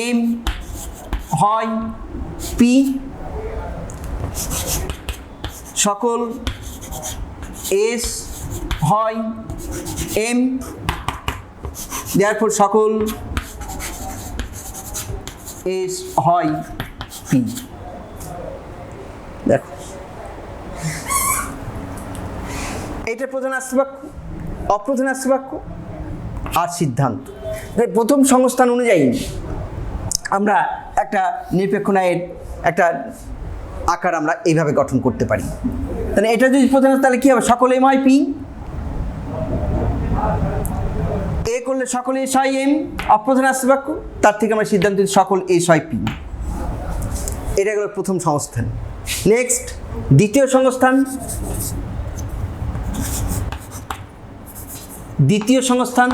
এম হয় পি, সকল এস হয় এম, therefore সকল এস হয় পি। দেখো এটা প্রধান আশ্রবাক্য, অপ্রধান আশ্রবাক্য আর সিদ্ধান্ত। প্রথম সংস্থান অনুযায়ী আমরা একটা নিরপেক্ষ ন্যায়ের একটা আকার আমরা এইভাবে গঠন করতে পারি। তাহলে এটা যদি প্রধান, তাহলে কী হবে, সকল এম হয় পি, এ করলে সকল এস হয় এম, অপ্রধান আশ্রবাক্য, তার থেকে আমরা সিদ্ধান্ত সকল এস হয় পি। এটা গেল প্রথম সংস্থান। নেক্সট দ্বিতীয় সংস্থান, দ্বিতীয় সংস্থান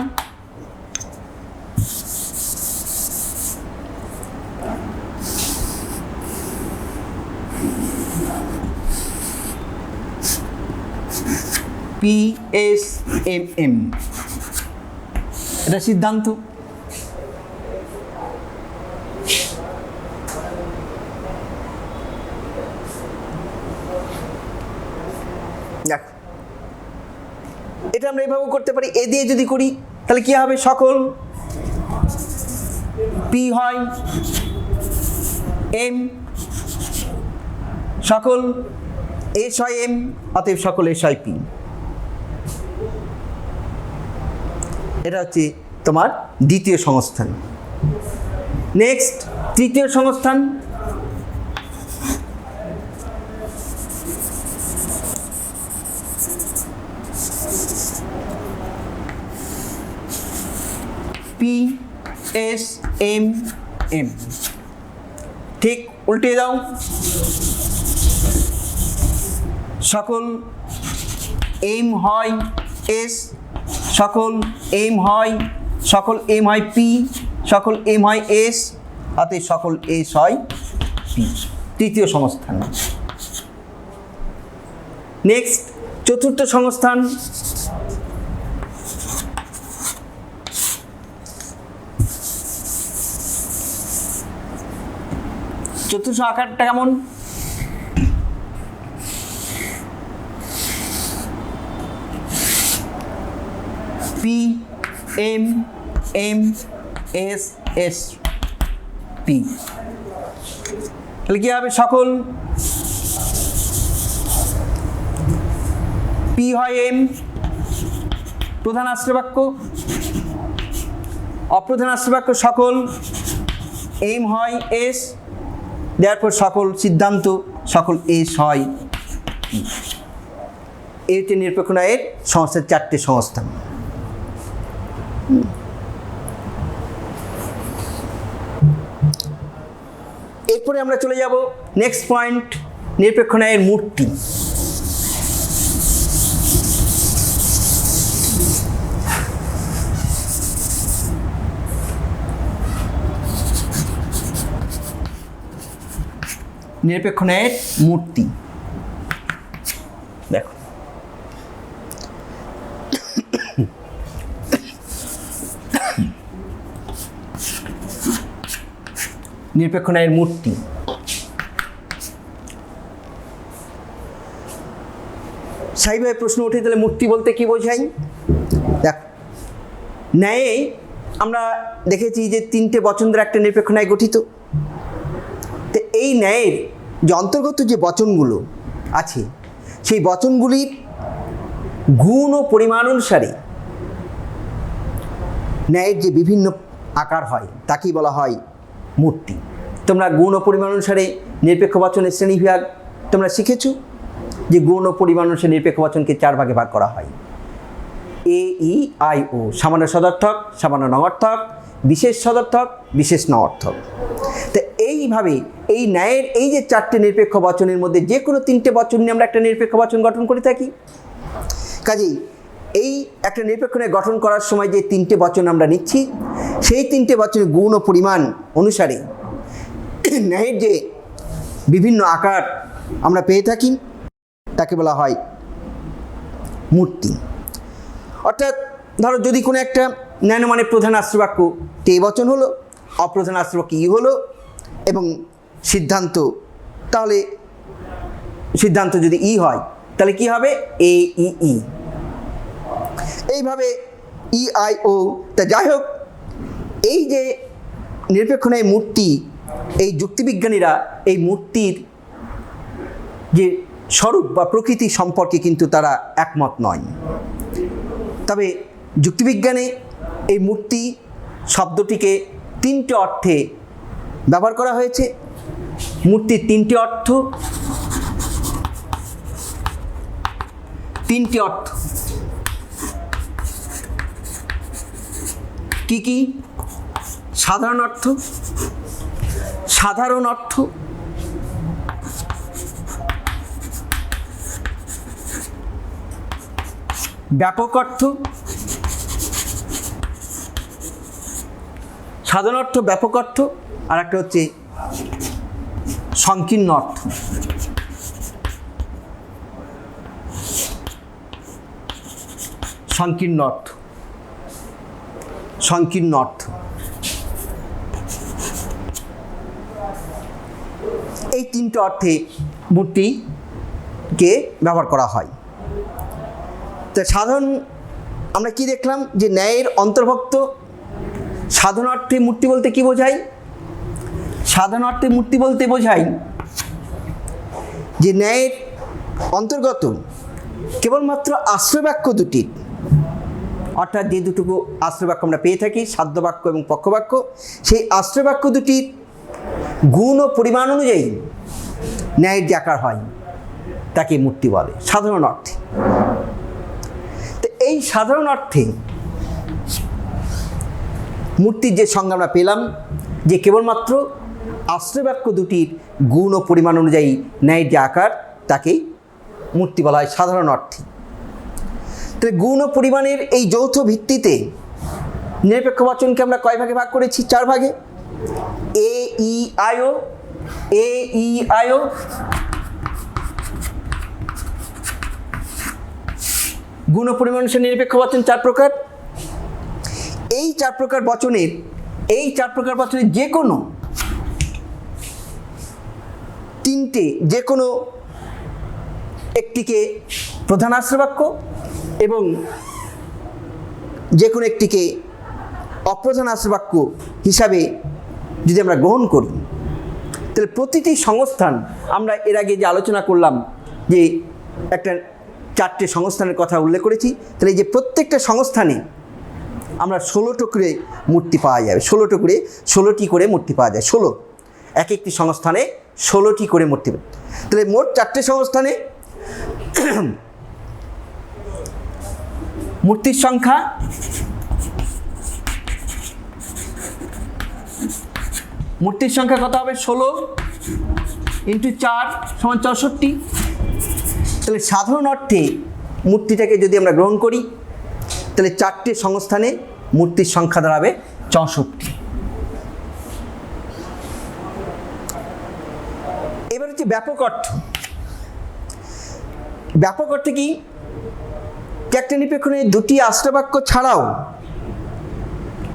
পি এস এম এম, এটা সিদ্ধান্ত। দেখো এটা আমরা এভাবে করতে পারি। এ দিয়ে যদি করি তাহলে কি হবে, সকল পি হয় এম, সকল এস হয় এম, অতএব সকল এস হয় পি। এটা হচ্ছে তোমার দ্বিতীয় সংস্থান। নেক্সট তৃতীয় সংস্থান, পি এস এম এম। ঠিক উল্টে দাও, সকল এম হয় এস, সকল এম হয়, সকল এম হয় পি, সকল এম হয় এস, অতএব সকল এস হয় পি। তৃতীয় সংস্থান। নেক্সট চতুর্থ সংস্থান। চতুর্থ আকারটা কেমন? P M M S S P. তাহলে কি হবে? সকল পি হয় এম, প্রধান আশ্রয়বাক্য, অপ্রধান আশ্রয়বাক্য সকল এম হয় এস, দেয়ারপর সকল সিদ্ধান্ত সকল এস হয় পি। এই হচ্ছে নিরপেক্ষ ন্যায়ের সংস্থার চারটে সংস্থান। এরপরে আমরা চলে যাব নেক্সট পয়েন্ট, নিরপেক্ষ ন্যায়ের মূর্তি। নিরপেক্ষ ন্যায়ের মূর্তি দেখো, নিরপেক্ষ ন্যায়ের মূর্তি। স্বাভাবিকভাবে প্রশ্ন ওঠে, তাহলে মূর্তি বলতে কি বোঝাই? দেখ, ন্যায়ে আমরা দেখেছি যে তিনটে বচন দ্বারা একটা নিরপেক্ষ ন্যায় গঠিত। তো এই ন্যায়ের যে অন্তর্গত যে বচনগুলো আছে, সেই বচনগুলির গুণ ও পরিমাণ অনুসারে ন্যায়ের যে বিভিন্ন আকার হয় তাকেই বলা হয় মূর্তি। তোমরা গুণ ও পরিমাণ অনুসারে নিরপেক্ষ বচনের শ্রেণীবিভাগ তোমরা শিখেছো, যে গুণ ও পরিমাণ অনুসারে নিরপেক্ষ বচনকে 4 ভাগে ভাগ করা হয়। এ ই আই ও, সামান্য সদর্থক, সামান্য নঅর্থক, বিশেষ সদর্থক, বিশেষ নঅর্থক। তো এইভাবে এই ন্যায়ের এই যে 4টে নিরপেক্ষ বচনের মধ্যে যে কোনো 3টে বচন নিয়ে আমরা একটা নিরপেক্ষ বচন গঠন করে থাকি। কাজেই এই একটা নিরপেক্ষ ন্যায় গঠন করার সময় যে 3টে বচন আমরা নিচ্ছি, সেই 3টে বচনের গুণ ও পরিমাণ অনুসারে ন্যায়ের যে বিভিন্ন আকার আমরা পেয়ে থাকি তাকে বলা হয় মূর্তি। অর্থাৎ ধরো যদি কোনো একটা ন্যায় মানে প্রধান আশ্রয়বাক্য তে বচন হলো, অপ্রধান আশ্রয়বাক্য ই হলো, এবং সিদ্ধান্ত, তাহলে সিদ্ধান্ত যদি ই হয় তাহলে কি হবে? এ ই ই। এইভাবে ই আই ও। তা যাই হোক, এই যে নিরপেক্ষ ন্যায় মূর্তি, এই যুক্তিবিজ্ঞানীরা এই মূর্তির যে স্বরূপ বা প্রকৃতি সম্পর্কে কিন্তু তারা একমত নয়। তবে যুক্তিবিজ্ঞানে এই মূর্তি শব্দটিকে 3টে অর্থে ব্যবহার করা হয়েছে। মূর্তির 3টে অর্থ, 3টে অর্থ কি কি? সাধারণ অর্থ, সাধারণ অর্থ, ব্যাপক অর্থ, সাধারণ অর্থ, ব্যাপক অর্থ, আর একটা হচ্ছে সংকীর্ণ অর্থ। সংকীর্ণ অর্থ, সংকীর্ণ অর্থ। এই 3টে অর্থে মূর্তিকে ব্যবহার করা হয়। তো সাধারণ আমরা কি দেখলাম, যে ন্যায়ের অন্তর্ভুক্ত সাধারণ অর্থে মূর্তি বলতে কি বোঝায়? সাধারণ অর্থে মূর্তি বলতে বোঝায় যে ন্যায়ের অন্তর্গত কেবলমাত্র আশ্রয়বাক্য দুটির, অর্থাৎ যে দুটুকু আশ্রয়বাক্য আমরা পেয়ে থাকি, সাধ্যবাক্য এবং পক্ষবাক্য, সেই আশ্রয়বাক্য দুটির গুণ ও পরিমাণ অনুযায়ী ন্যায়ের যে আকার হয় তাকে মূর্তি বলে সাধারণ অর্থে। তো এই সাধারণ অর্থে মূর্তির যে সংজ্ঞা আমরা পেলাম যে কেবলমাত্র আশ্রয় বাক্য দুটির গুণ ও পরিমাণ অনুযায়ী ন্যায়ের যে আকার তাকেই মূর্তি বলা হয় সাধারণ অর্থে। তাহলে গুণ ও পরিমাণের এই যৌথ ভিত্তিতে নিরপেক্ষ বচনকে আমরা কয় ভাগে ভাগ করেছি? 4 ভাগে। এ ই আয়ো, এ ই আয়ো, গুণ ও পরিমাণ অনুসারে নিরপেক্ষ বচন 4 প্রকার। এই 4 প্রকার বচনের যে কোনো 3টে যে কোনো একটিকে প্রধান আশ্রয় বাক্য এবং যে কোনো একটিকে অপ্রধান আশ্রয় বাক্য হিসাবে যদি আমরা গ্রহণ করি, তাহলে প্রতিটি সংস্থান আমরা এর আগে যে আলোচনা করলাম যে একটা 4টে সংস্থানের কথা উল্লেখ করেছি, তাহলে এই যে প্রত্যেকটা সংস্থানে আমরা 16টো করে মূর্তি পাওয়া যাবে, 16টি করে মূর্তি পাওয়া যায়। 16 এক একটি সংস্থানে 16টি করে মূর্তি। তাহলে মোট 4টে সংস্থানে মূর্তির সংখ্যা কত হবে? 16 × 4 = 64। তাহলে সাধারণ অর্থে মূর্তিটাকে যদি আমরা গ্রহণ করি, তাহলে 4টে সংস্থানে মূর্তির সংখ্যা দাঁড়াবে 64। এবার হচ্ছে ব্যাপক অর্থ। ব্যাপক অর্থে কি? একটা নিরপেক্ষণে দুটি আশ্রয় বাক্য ছাড়াও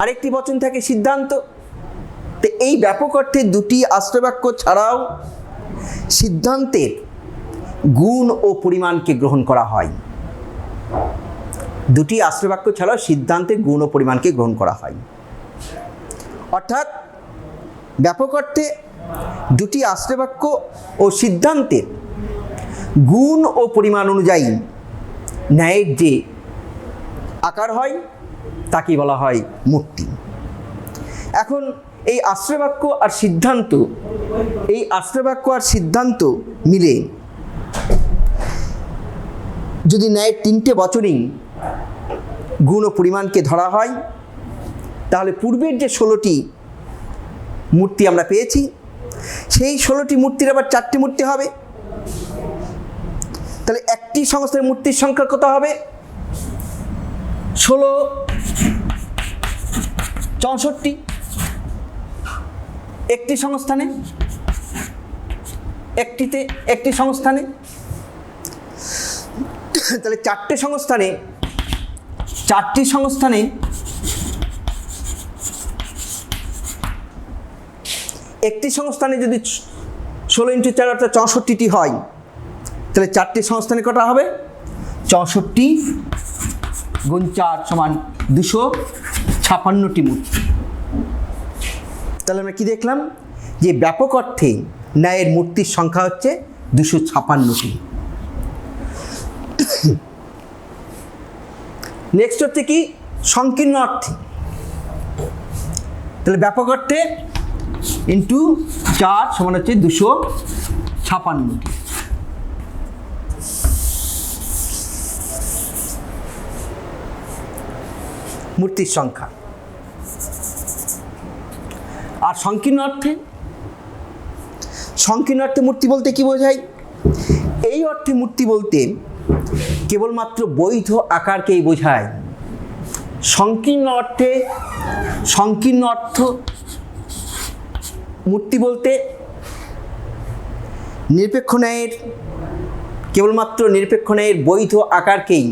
আরেকটি বচন থাকে সিদ্ধান্ত। তো এই ব্যাপক অর্থে দুটি আশ্রয় বাক্য ছাড়াও সিদ্ধান্তের গুণ ও পরিমাণকে গ্রহণ করা হয়। দুটি আশ্রয় বাক্য ছাড়াও সিদ্ধান্তের গুণ ও পরিমাণকে গ্রহণ করা হয়। অর্থাৎ ব্যাপক অর্থে দুটি আশ্রয় বাক্য ও সিদ্ধান্তের গুণ ও পরিমাণ অনুযায়ী ন্যায়ের যে আকার হয় তাকেই বলা হয় মূর্তি। এখন এই আশ্রয় বাক্য আর সিদ্ধান্ত মিলে যদি ন্যায়ের 3টে বচনই গুণ ও পরিমাণকে ধরা হয়, তাহলে পূর্বের যে 16টি মূর্তি আমরা পেয়েছি, সেই 16টি মূর্তির আবার 4টে মূর্তি হবে। তাহলে একটি সংস্থার মূর্তির সংখ্যা কত হবে? 16 64 একটি সংস্থানে, একটি সংস্থানে। তাহলে 4টি সংস্থানে একটি সংস্থানে যদি 16 × 4 অর্থাৎ 64টি হয়, তাহলে 4টি সংস্থানে কটা হবে? 64 × 4 = 256টি মূর্তি। তাহলে আমরা কি দেখলাম? যে ব্যাপক অর্থে ন্যায়ের মূর্তির সংখ্যা হচ্ছে 256টি। নেক্সট হচ্ছে কি? সংকীর্ণ অর্থে। তাহলে ব্যাপক অর্থে × 4 = হচ্ছে 256টি। মূর্তির সংখ্যা। আর সংকীর্ণ অর্থে মূর্তি বলতে কি বোঝায়? এই অর্থে মূর্তি বলতে কেবলমাত্র বৈধ আকারকেই বোঝায়। সংকীর্ণ অর্থ মূর্তি বলতে কেবলমাত্র নিরপেক্ষ ন্যায়ের বৈধ আকারকেই,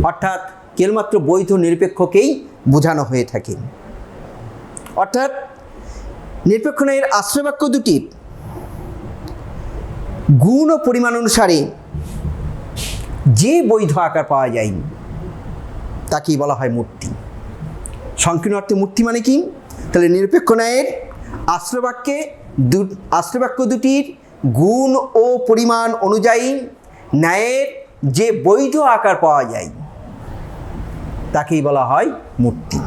অর্থাৎ কেবলমাত্র বৈধ নিরপেক্ষকেই বোঝানো হয়ে থাকে। অর্থাৎ নিরপেক্ষ ন্যায়ের আশ্রয় বাক্য দুটির গুণ ও পরিমাণ অনুসারে যে বৈধ আকার পাওয়া যায় তাকেই বলা হয় মূর্তি। সংকীর্ণ অর্থে মূর্তি মানে কি? তাহলে নিরপেক্ষ ন্যায়ের আশ্রয় বাক্য দুটির গুণ ও পরিমাণ অনুযায়ী ন্যায়ের যে বৈধ আকার পাওয়া যায় তাকেই বলা হয় মূর্তি।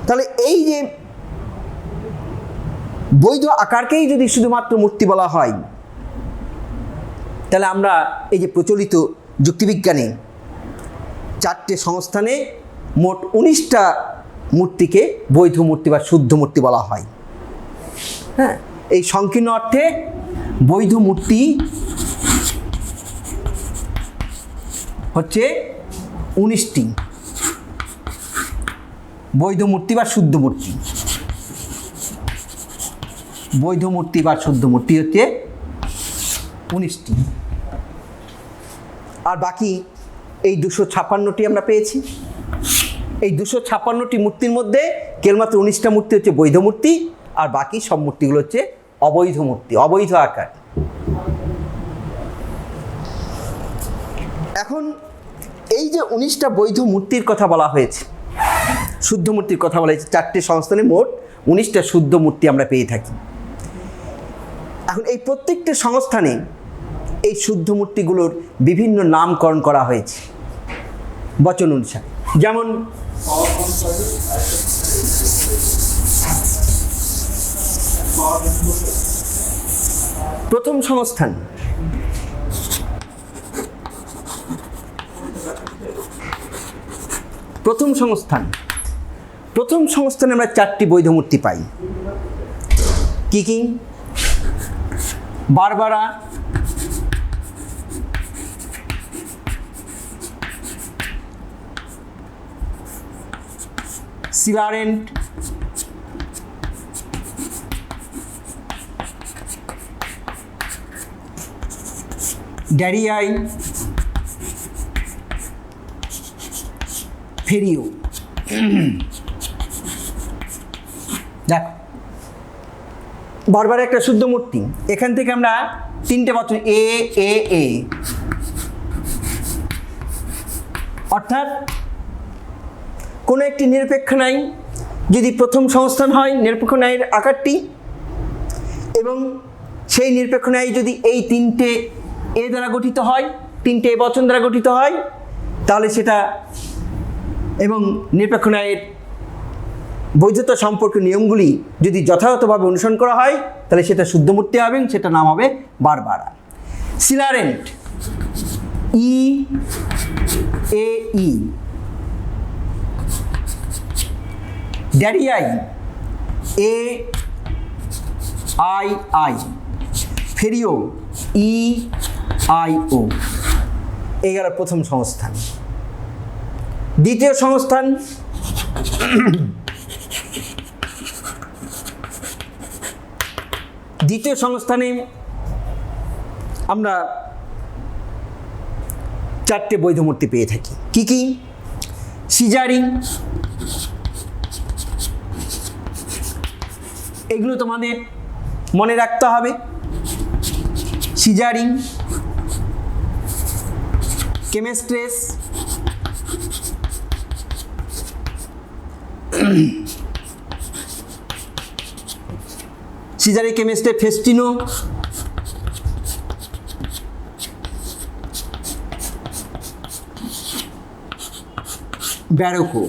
তাহলে এই যে বৈধ আকারকেই যদি শুধুমাত্র মূর্তি বলা হয়, তাহলে আমরা এই যে প্রচলিত যুক্তিবিজ্ঞানে 4টে সংস্থানে মোট 19টা মূর্তিকে বৈধ মূর্তি বা শুদ্ধ মূর্তি বলা হয়। হ্যাঁ, এই সংকীর্ণ অর্থে বৈধ মূর্তি হচ্ছে 19টি। বৈধ মূর্তি বা শুদ্ধ মূর্তি, বৈধ মূর্তি বা শুদ্ধ মূর্তি হচ্ছে 19টি। আর বাকি এই 256টি আমরা পেয়েছি। এই 256টি মূর্তির মধ্যে কেবলমাত্র 19টা মূর্তি হচ্ছে বৈধ মূর্তি, আর বাকি সব মূর্তিগুলো হচ্ছে অবৈধ মূর্তি, অবৈধ আকার। এখন এই যে 19টা বৈধ মূর্তির কথা বলা হয়েছে, শুদ্ধ মূর্তির কথা বলা হয়েছে, 4টে সংস্থানে মোট 19টা শুদ্ধ মূর্তি আমরা পেয়ে থাকি। এখন এই প্রত্যেকটা সংস্থানে এই শুদ্ধ মূর্তিগুলোর বিভিন্ন নামকরণ করা হয়েছে বচন অনুসারে। যেমন প্রথম সংস্থান, প্রথম সংস্থানে আমরা 4টি বৈধ মূর্তি পাই। কি কি? বারবারা, সিলারেন্ট, ড্যারিয়াই, ফেরিও। দেখো, বারবার একটা শুদ্ধ মূর্তি। এখান থেকে আমরা 3টে বচন এ এ এ, অর্থাৎ কোনো একটি নিরপেক্ষ ন্যায় যদি প্রথম সংস্থান হয় নিরপেক্ষ ন্যায়ের আকারটি, এবং সেই নিরপেক্ষ ন্যায় যদি এই 3টে এ দ্বারা গঠিত হয়, 3টে এ বচন দ্বারা গঠিত হয়, তাহলে সেটা, এবং নিরপেক্ষ ন্যায়ের বৈধতা সম্পর্কে নিয়মগুলি যদি যথাযথভাবে অনুসরণ করা হয়, তাহলে সেটা শুদ্ধ মূর্তি হবে, সেটা নাম হবে Barbara. Celarent, E A E. Darii, A I I. Ferio, E I O. এই গেল প্রথম সংস্থান। দ্বিতীয় সংস্থান, দ্বিতীয় সংস্থানে আমরা 4টে বৈধ মূর্তি পেয়ে থাকি। কি কি? সিজারি, এগুলো তোমাদের মনে রাখতে হবে। সিজারি, কেমেস্ট্রেস, সিজারি, কেমিস্ট্রি, ফেস্টিনো, ব্যারোকো।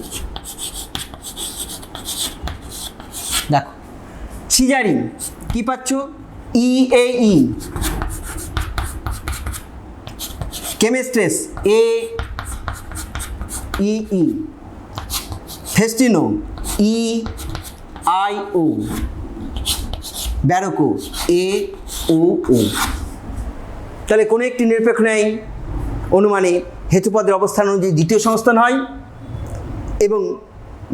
দেখো, সিজারি কি পাচ্ছ? ই A E. কেমিস্ট্রেস, A E E. ফেস্টিনো, E I ও। ব্যারোকো, এ ও ও। তাহলে কোনো একটি নিরপেক্ষ ন্যায় অনুমানে হেতুপদের অবস্থান অনুযায়ী দ্বিতীয় সংস্থান হয়, এবং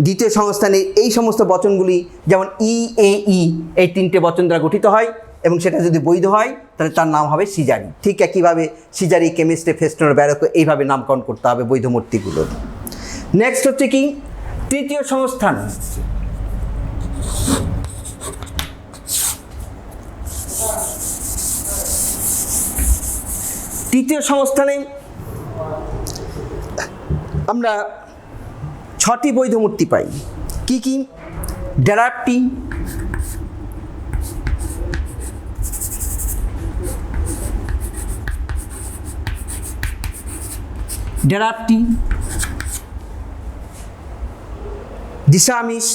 দ্বিতীয় সংস্থানে এই সমস্ত বচনগুলি যেমন ই এ ই, এই 3টে বচন দ্বারা গঠিত হয়, এবং সেটা যদি বৈধ হয় তাহলে তার নাম হবে সিজারি। ঠিক একইভাবে সিজারি, কেমিস্ট্রি, ফেস্টিনো, ব্যারোকো এইভাবে নামকরণ করতে হবে বৈধ মূর্তিগুলোর। নেক্সট হচ্ছে কি? তৃতীয় সংস্থান। তৃতীয় সংস্থানে আমরা 6টি বৈধ মূর্তি পাই। কি কি? ড্যারাপ্টি, ড্যারাপ্টি, দিশামিস,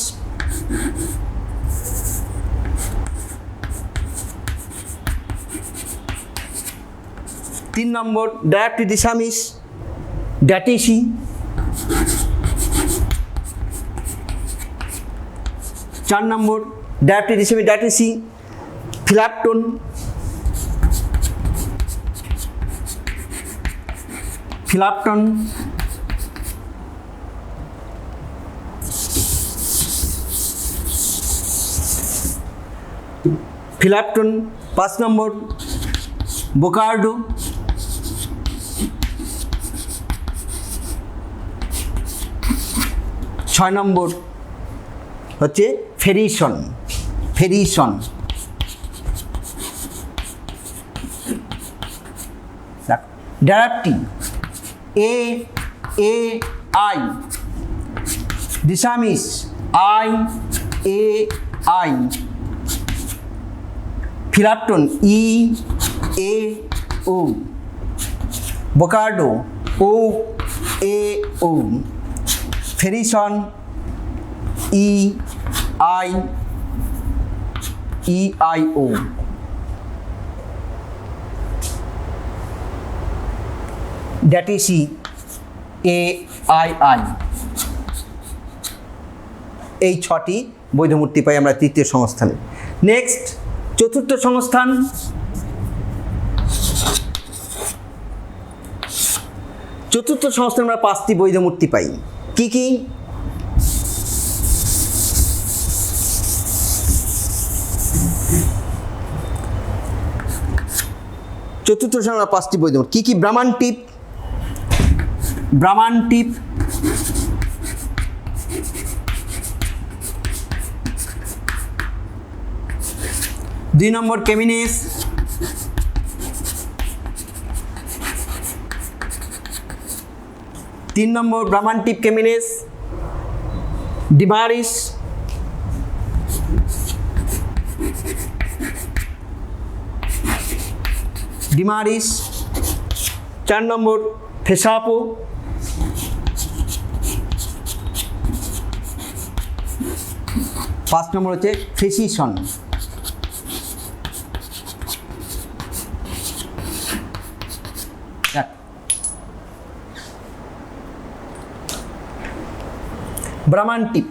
তিন নম্বর ড্যারাপ্টি, দিশামিস, ড্যাটিসি, 4 নম্বর ডায়াপ্টেড হিসেবে ডায়াটেসি, ফিলাপটন, ফিলাপটন, ফিলাপটন। 5 নম্বর বোকার্ডো, 6 নম্বর হচ্ছে Ferison, Ferison. Darapti, A A I, Disamis, I A I, Felapton, E A O, Bocardo, O A O, Ferison, E I E I O. Datisi, A I I. এই 6টি বৈধ মূর্তি পাই আমরা তৃতীয় সংস্থানে। নেক্সট, চতুর্থ সংস্থান। চতুর্থ সংস্থানে আমরা 5টি বৈধ মূর্তি পাই। কি কি? চতুর্থ সংস্থানে আমরা 5টি বৈধ মূর্তি। কি কি? ব্রাহ্মণটিপ, ব্রাহ্মণটিপ, 2 নম্বর কেমিনেস, 3 নম্বর ব্রাহ্মণটিপ কেমিনেস, ডিমারিস, ডিমারিস, 4 নম্বর ফেসাপো, 5 নম্বর হচ্ছে Fresison. Bramantip,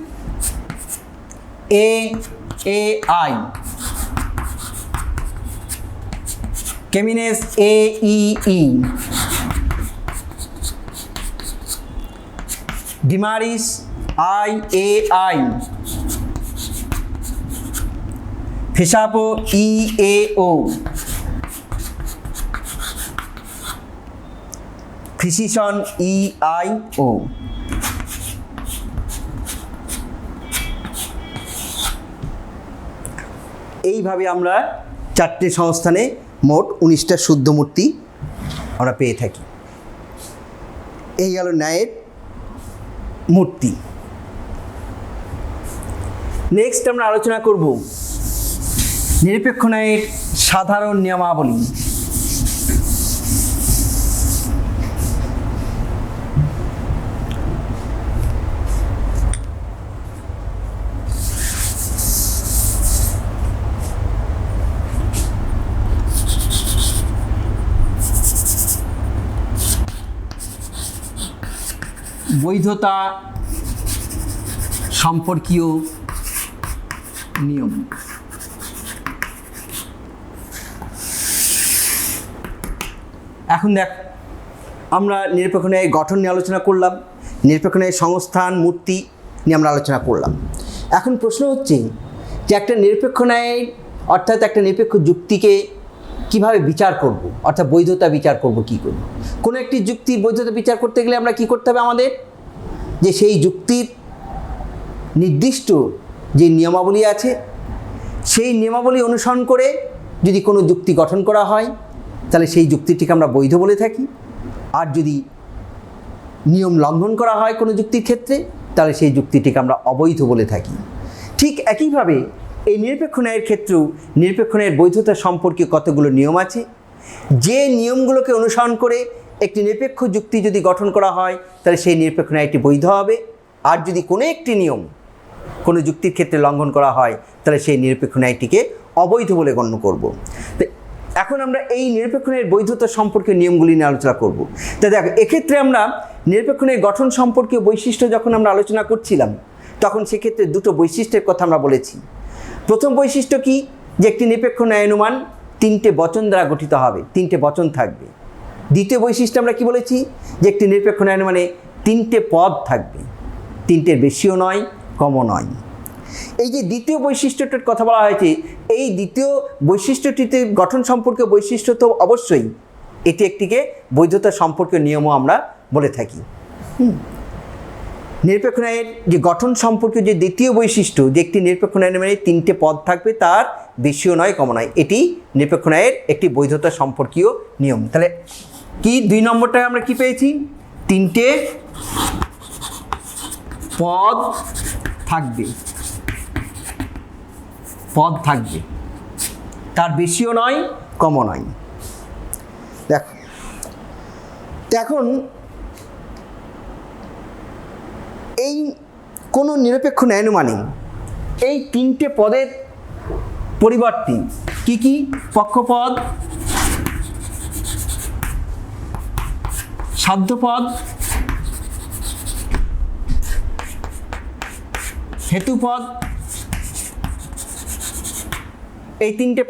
A A I, Camenes, A E E, Dimaris, I A I, Fesapo, E A O, Fresison, E I O. এইভাবে আমরা 4টে সংস্থানে মোট 19টা শুদ্ধ মূর্তি আমরা পেয়ে থাকি। এই গেল ন্যায়ের মূর্তি। নেক্সট আমরা আলোচনা করব নিরপেক্ষ ন্যায়ের সাধারণ নিয়মাবলী। বৈধতা সম্পর্কীয় নিয়ম। এখন দেখ, আমরা নিরপেক্ষ ন্যায়ের গঠন নিয়ে আলোচনা করলাম, নিরপেক্ষ ন্যায়ের সংস্থান, মূর্তি নিয়ে আমরা আলোচনা করলাম। এখন প্রশ্ন হচ্ছে যে একটা নিরপেক্ষ ন্যায় অর্থাৎ একটা নিরপেক্ষ যুক্তিকে কিভাবে বিচার করব, অর্থাৎ বৈধতা বিচার করব কী করব। কোনো একটি যুক্তির বৈধতা বিচার করতে গেলে আমরা কী করতে হবে আমাদের, যে সেই যুক্তির নির্দিষ্ট যে নিয়মাবলী আছে সেই নিয়মাবলী অনুসরণ করে যদি কোনো যুক্তি গঠন করা হয় তাহলে সেই যুক্তিটিকে আমরা বৈধ বলে থাকি, আর যদি নিয়ম লঙ্ঘন করা হয় কোনো যুক্তির ক্ষেত্রে তাহলে সেই যুক্তিটিকে আমরা অবৈধ বলে থাকি। ঠিক একইভাবে এই নিরপেক্ষ ন্যায়ের ক্ষেত্রেও নিরপেক্ষ ন্যায়ের বৈধতা সম্পর্কে কতগুলো নিয়ম আছে, যে নিয়মগুলোকে অনুসরণ করে একটি নিরপেক্ষ যুক্তি যদি গঠন করা হয় তাহলে সেই নিরপেক্ষ ন্যায়টি বৈধ হবে, আর যদি কোনো একটি নিয়ম কোনো যুক্তির ক্ষেত্রে লঙ্ঘন করা হয় তাহলে সেই নিরপেক্ষ ন্যায়টিকে অবৈধ বলে গণ্য করব। তো এখন আমরা এই নিরপেক্ষ ন্যায়ের বৈধতা সম্পর্কে নিয়মগুলি নিয়ে আলোচনা করব। তা দেখো, এক্ষেত্রে আমরা নিরপেক্ষ ন্যায়ের গঠন সম্পর্কীয় বৈশিষ্ট্য যখন আমরা আলোচনা করছিলাম তখন সেক্ষেত্রে দুটো বৈশিষ্ট্যের কথা আমরা বলেছি। প্রথম বৈশিষ্ট্য কি, যে একটি নিরপেক্ষ ন্যায়ানুমান তিনটে বচন দ্বারা গঠিত হবে, তিনটে বচন থাকবে। দ্বিতীয় বৈশিষ্ট্য আমরা কি বলেছি, যে একটি নিরপেক্ষ ন্যায়ানুমানে তিনটে পদ থাকবে, তিনটের বেশিও নয় কমও নয়। এই যে দ্বিতীয় বৈশিষ্ট্যটার কথা বলা হয়েছে, এই দ্বিতীয় বৈশিষ্ট্যটিতে গঠন সম্পর্কীয় বৈশিষ্ট্য তো অবশ্যই, এটি একটিকে বৈধতা সম্পর্কীয় নিয়মও আমরা বলে থাকি। নিরপেক্ষ ন্যায়ের যে গঠন সম্পর্কীয় যে দ্বিতীয় বৈশিষ্ট্য, যে একটি নিরপেক্ষ ন্যায়ের মানে তিনটে পদ থাকবে, তার বেশিও নয় কমও নয়, এটি নিরপেক্ষ ন্যায়ের একটি বৈধতা সম্পর্কীয় নিয়ম। তাহলে কি 2 নম্বরটায় আমরা কি পেয়েছি, তিনটে পদ থাকবে, পদ থাকবে, তার বেশিও নয় কমও নয়। দেখো এখন এই কোনো নিরপেক্ষ ন্যায়ানুমানে এই তিনটে পদের পরিবর্তে কি কি, পক্ষপদ, সাধ্যপদ, হেতুপদ, এই তিনটে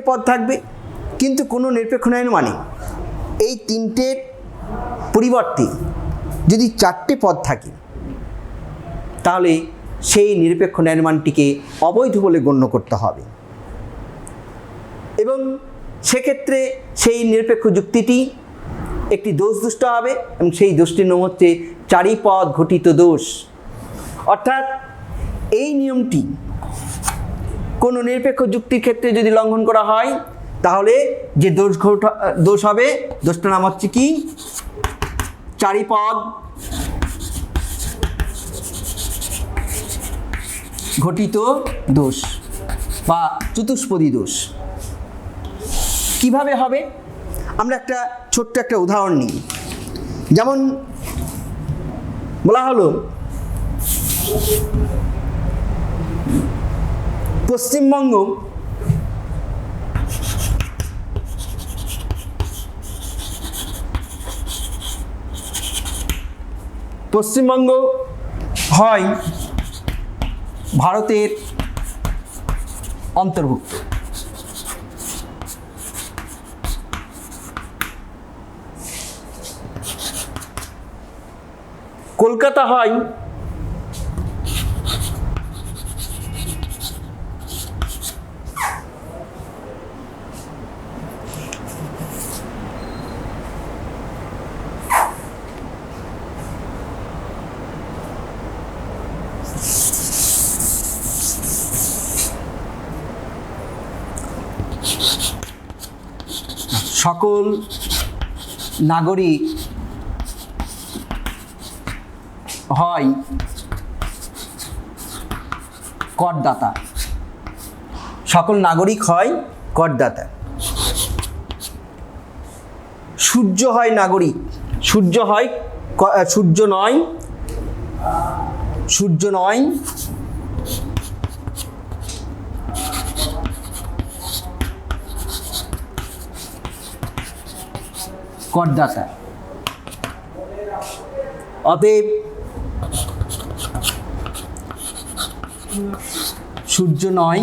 পদ থাকবে। কিন্তু কোনো নিরপেক্ষ ন্যায়ানুমানে এই তিনটের পরিবর্তে যদি 4টে পদ থাকে, তাহলে সেই নিরপেক্ষ ন্যায়ানুমানটিকে অবৈধ বলে গণ্য করতে হবে এবং সেক্ষেত্রে সেই নিরপেক্ষ যুক্তিটি একটি দোষদুষ্ট হবে এবং সেই দোষটির নাম হচ্ছে চারিপদ ঘটিত দোষ। অর্থাৎ এই নিয়মটি কোনো নিরপেক্ষ যুক্তির ক্ষেত্রে যদি লঙ্ঘন করা হয়, তাহলে যে দোষ হবে, দোষটার নাম হচ্ছে কি, চারিপদ ঘটিত দোষ বা চতুষ্পদী দোষ। কিভাবে হবে, আমরা একটা ছোট্ট একটা উদাহরণ নিই। যেমন বলা হলো, পশ্চিমবঙ্গ হয় ভারতের অন্তর্ভুক্ত। কলকাতা হয় সকল নাগরিক হয় করদাতা। সকল নাগরিক হয় করদাতা। সূর্য হয় নাগরিক, সূর্য নয় করদাতা। অতএব সূর্য নয়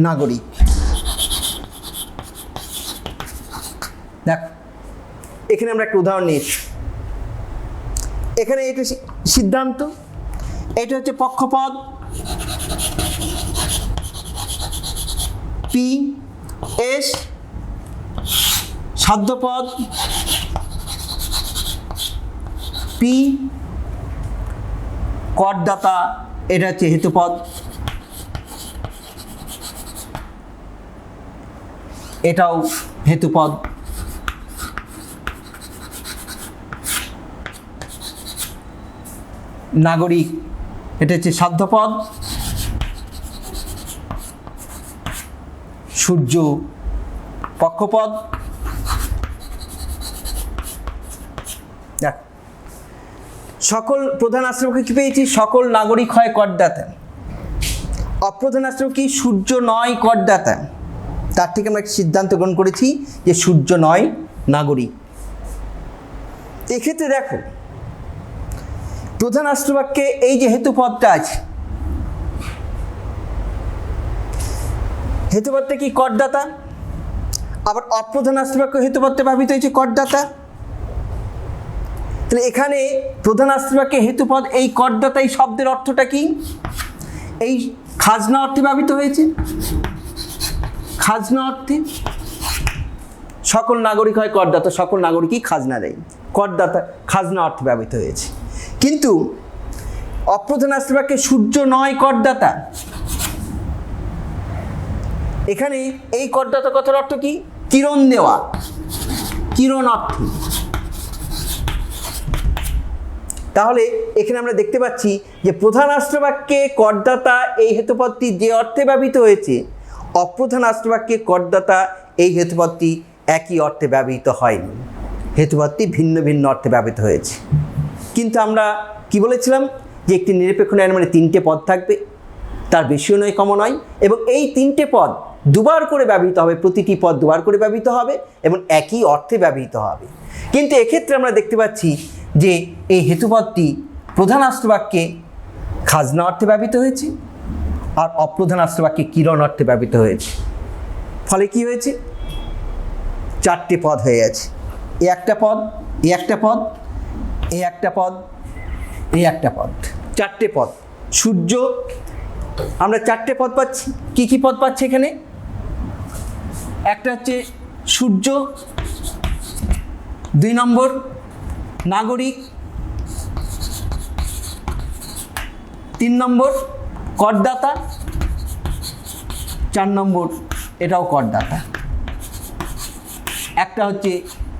নাগরিক। দেখ, এখানে আমরা একটা উদাহরণ নিয়েছি। এখানে এটা সিদ্ধান্ত, এটা হচ্ছে পক্ষপদ পি এস, সাধ্যপদ পি, করদাতা এটা হচ্ছে হেতুপদ, এটাও হেতুপদ। নাগরিক এটা হচ্ছে সাধ্যপদ, সূর্য পক্ষপদ। দেখ, সকল প্রধান আশ্রমকে কি পেয়েছি, সকল নাগরিক হয় করদাতা। অপ্রধান আশ্রম কি, সূর্য নয় করদাতা। তার থেকে আমরা একটা সিদ্ধান্ত গ্রহণ করেছি যে সূর্য নয় নাগরিক। এক্ষেত্রে দেখো প্রধান রাষ্ট্রবাক্যে এই যে হেতুপদটা আছে, হেতুপদটা কি করদাতা, আবার অপ্রধান রাষ্ট্রবাক্য হেতুপদে ব্যবহৃত হয়েছে করদাতা। তাহলে এখানে প্রধান রাষ্ট্রবাক্যে হেতুপদ এই করদাতা এই শব্দের অর্থটা কি? এই খাজনা অর্থে ব্যবহৃত হয়েছে। খাজনা অর্থে সকল নাগরিক হয় করদাতা, সকল নাগরিকই খাজনা দেয়, করদাতা খাজনা অর্থে ব্যবহৃত হয়েছে। কিন্তু অপ্রধান রাষ্ট্রবাক্যে সূর্য নয় করদাতা, এখানে এই করদাতা কথার অর্থ কি? কিরণ দেওয়া, কিরণ অর্থে। তাহলে এখানে আমরা দেখতে পাচ্ছি যে প্রধান রাষ্ট্রবাক্যে করদাতা এই হেতুপদটি যে অর্থে ব্যবহৃত হয়েছে, অপ্রধান রাষ্ট্রবাক্যে করদাতা এই হেতুপদটি একই অর্থে ব্যবহৃত হয়নি, হেতুপদটি ভিন্ন ভিন্ন অর্থে ব্যবহৃত হয়েছে। কিন্তু আমরা কি বলেছিলাম যে একটি নিরপেক্ষ ন্যায়ের মানে তিনটে পদ থাকবে, তার বেশিও নয় কমও নয়, এবং এই তিনটে পদ দুবার করে ব্যবহৃত হবে, প্রতিটি পদ দুবার করে ব্যবহৃত হবে এবং একই অর্থে ব্যবহৃত হবে। কিন্তু এক্ষেত্রে আমরা দেখতে পাচ্ছি যে এই হেতুপদটি প্রধান রাষ্ট্রবাক্যে খাজনা অর্থে ব্যবহৃত হয়েছে আর অপ্রধান রাষ্ট্রবাক্যে কিরণ অর্থে ব্যবহৃত হয়েছে। ফলে কি হয়েছে? চারটে পদ হয়ে গেছে। এই একটা পদ, এই একটা পদ, এই একটা পদ, এই একটা পদ, চারটে পদ। সূর্য, আমরা চারটে পদ পাচ্ছি। কি কি পদ পাচ্ছি এখানে? একটা হচ্ছে সূর্য, 2 নম্বর নাগরিক, 3 নম্বর করদাতা, 4 নম্বর এটাও করদাতা। একটা হচ্ছে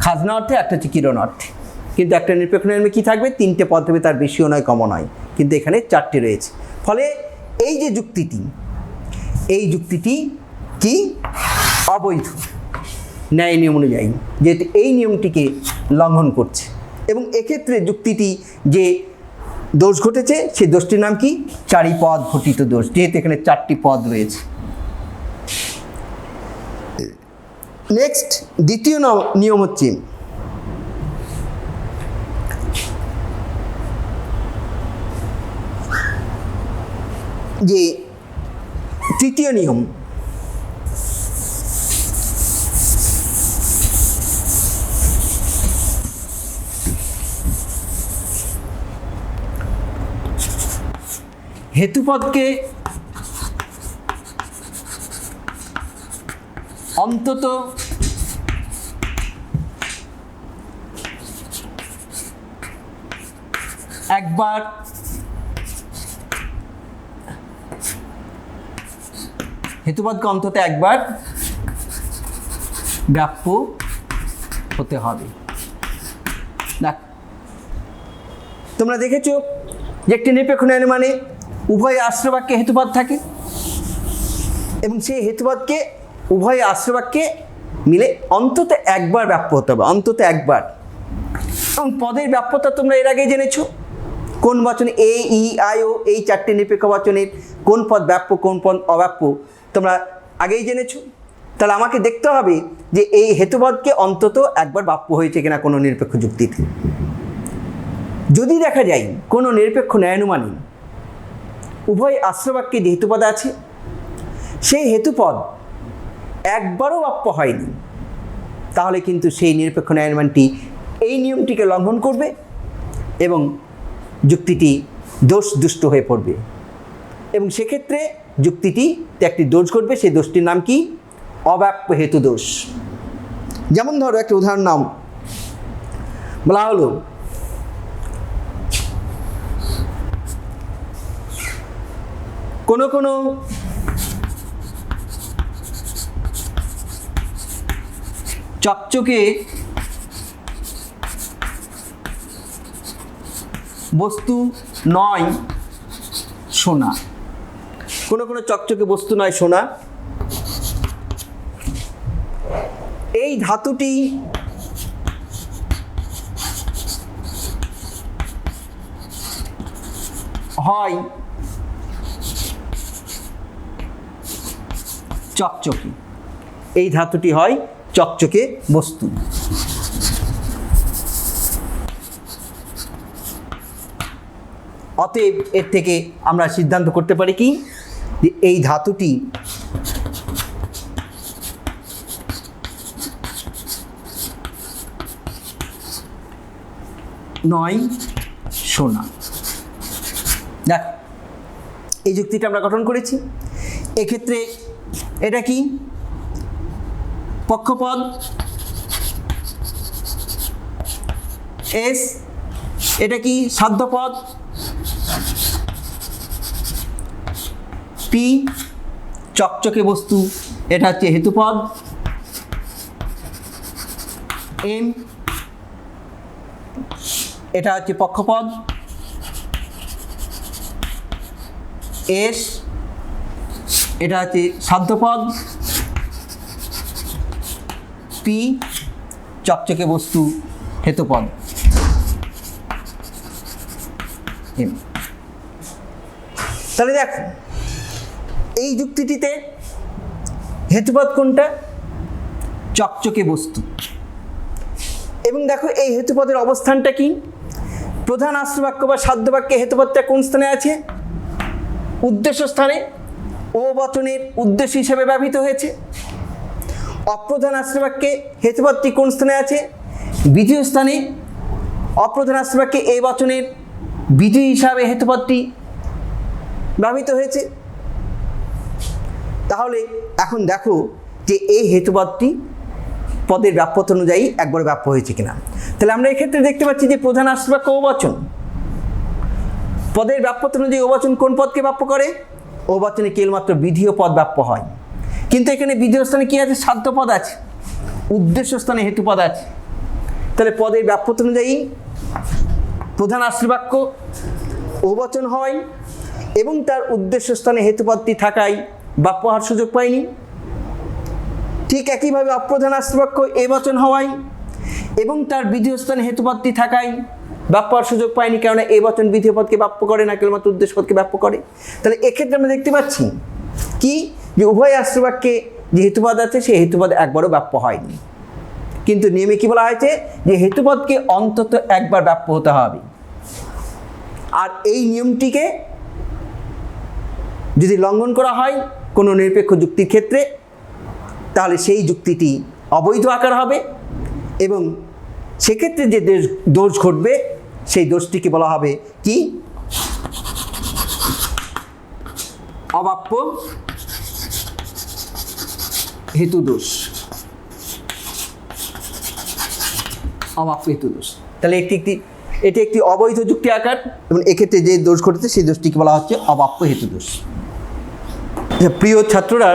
খাজনা অর্থে, একটা হচ্ছে কিরণ অর্থে। কিন্তু একটা নিরপেক্ষ ন্যায় কি থাকবে? তিনটে পদ হবে, তার বেশিও নয় কমও নয়, কিন্তু এখানে চারটে রয়েছে। ফলে এই যে যুক্তিটি, এই যুক্তিটি কি? অবৈধ ন্যায় নিয়ম অনুযায়ী, যেহেতু এই নিয়মটিকে লঙ্ঘন করছে। এবং এক্ষেত্রে যুক্তিটি যে দোষ ঘটেছে সেই দোষটির নাম কি? চারিপদ ঘটিত দোষ, যেহেতু এখানে 4টি পদ রয়েছে। নেক্সট দ্বিতীয় নিয়ম হচ্ছে যে তৃতীয় নিয়ম, হেতুপদকে অন্তত একবার হেতুপদকে অন্তত একবার ব্যাপ্য হতে হবে। দেখ, তোমরা দেখেছো যে একটি নিরপেক্ষ ন্যায় মানে উভয় আশ্রয়বাক্যে হেতুপদ থাকে এবং সেই হেতুপদকে উভয় আশ্রয়বাক্যে মিলে অন্তত একবার ব্যাপ্য হতে হবে, অন্তত একবার। এবং পদের ব্যাপ্যতা তোমরা এর আগে জেনেছো, কোন বচনে এ, ই, আই, ও এই 4টে নিরপেক্ষ বচনের কোন পদ ব্যাপ্য কোন পদ অব্যাপ্য তোমরা আগেই জেনেছো। তাহলে আমাকে দেখতে হবে যে এই হেতুপদকে অন্তত একবার ব্যাপ্য হয়েছে কিনা কোনো নিরপেক্ষ যুক্তিতে। যদি দেখা যায় কোনো নিরপেক্ষ ন্যায়ানুমানে উভয় আশ্রয়বাক্যে যে হেতুপদ আছে সেই হেতুপদ একবারও ব্যাপ্য হয়নি, তাহলে কিন্তু সেই নিরপেক্ষ ন্যায়ানুমানটি এই নিয়মটিকে লঙ্ঘন করবে এবং যুক্তিটি দোষদুষ্ট হয়ে পড়বে এবং সেক্ষেত্রে যুক্তিটি একটি দোষ ঘটবে। সেই দোষটির নাম কি? অব্যাপ্য হেতু দোষ। যেমন ধরো একটা উদাহরণ নাম, বলা হলো কোনো কোনো চকচকে বস্তু নয় সোনা, কোনো কোনো চকচকে বস্তু নয় সোনা, এই ধাতুটি হয় চকচকে, এই ধাতুটি হয় চকচকে বস্তু। অতএব এর থেকে আমরা সিদ্ধান্ত করতে পারি কি, যে এই ধাতুটি নয় সোনা। দেখ, এই যুক্তিটা আমরা গঠন করেছি। এক্ষেত্রে এটা কি পক্ষপদ এস, এটা কি সাধ্যপদ পি, চকচকে বস্তু এটা হচ্ছে হেতুপদ এম, এটা হচ্ছে পক্ষপদ এস, এটা হচ্ছে সাধ্যপদ পি, চকচকে বস্তু হেতুপদ এম। তাহলে দেখো এই যুক্তিটিতে হেতুপদ কোনটা? চকচকে বস্তু। এবং দেখো এই হেতুপদের অবস্থানটা কি? প্রধান আশ্রবাক্য বা সাধ্য বাক্যে হেতুপদটা কোন স্থানে আছে? উদ্দেশ্য স্থানে, ও বচনের উদ্দেশ্য হিসেবে ব্যবহৃত হয়েছে। অপ্রধান আশ্রবাক্যে হেতুপদটি কোন স্থানে আছে? বিধেয় স্থানে। অপ্রধান আশ্রবাক্যে এ বচনের বিধেয় হিসাবে হেতুপদটি ব্যবহৃত হয়েছে। তাহলে এখন দেখো যে এই হেতুপদটি পদের ব্যাপ্যতা অনুযায়ী একবার ব্যাপ্য হয়েছে কিনা। তাহলে আমরা এক্ষেত্রে দেখতে পাচ্ছি যে প্রধান আশ্রবাক্য ও বচন, পদের ব্যাপ্যতা অনুযায়ী ও বচন কোন পদকে ব্যাপ্য করে? ও বচনে কেবলমাত্র বিধেয় পদ ব্যাপ্য হয়। কিন্তু এখানে বিধেয় স্থানে কি আছে? সাধ্য পদ আছে, উদ্দেশ্য স্থানে হেতুপদ আছে। তাহলে পদের ব্যাপ্যতা অনুযায়ী প্রধান আশ্রবাক্য ও বচন হয় এবং তার উদ্দেশ্য স্থানে হেতুপদটি থাকায় ব্যাপ্য হওয়ার সুযোগ পায়নি। ঠিক একইভাবে অপ্রধান আশ্রবাক্য এ বচন হওয়ায় এবং তার বিধেয় স্থানে হেতুপদটি থাকায় ব্যাপ্য হওয়ার সুযোগ পায়নি, কেননা এ বচন বিধেয় পদকে ব্যাপ্য করে না, কেবলমাত্র উদ্দেশ্য পদকে ব্যাপ্য করে। তাহলে এক্ষেত্রে আমরা দেখতে পাচ্ছি কি, যে উভয় আশ্রবাক্যে যে হেতুপদ আছে সেই হেতুপদ একবারও ব্যাপ্য হয়নি। কিন্তু নিয়মে কি বলা হয়েছে, যে হেতুপদকে অন্তত একবার ব্যাপ্য হতে হবে। আর এই নিয়মটিকে যদি লঙ্ঘন করা হয় কোনো নিরপেক্ষ যুক্তির ক্ষেত্রে, তাহলে সেই যুক্তিটি অবৈধ আকার হবে এবং সেক্ষেত্রে যে দোষ ঘটবে সেই দোষটিকে বলা হবে কি, অব্যাপ্য হেতু দোষ। অব্যাপ্য হেতু দোষ। তাহলে এটি একটি অবৈধ যুক্তি আকার এবং এক্ষেত্রে যে দোষ ঘটেছে সেই দোষটিকে বলা হচ্ছে অব্যাপ্য হেতু দোষ। প্রিয় ছাত্ররা,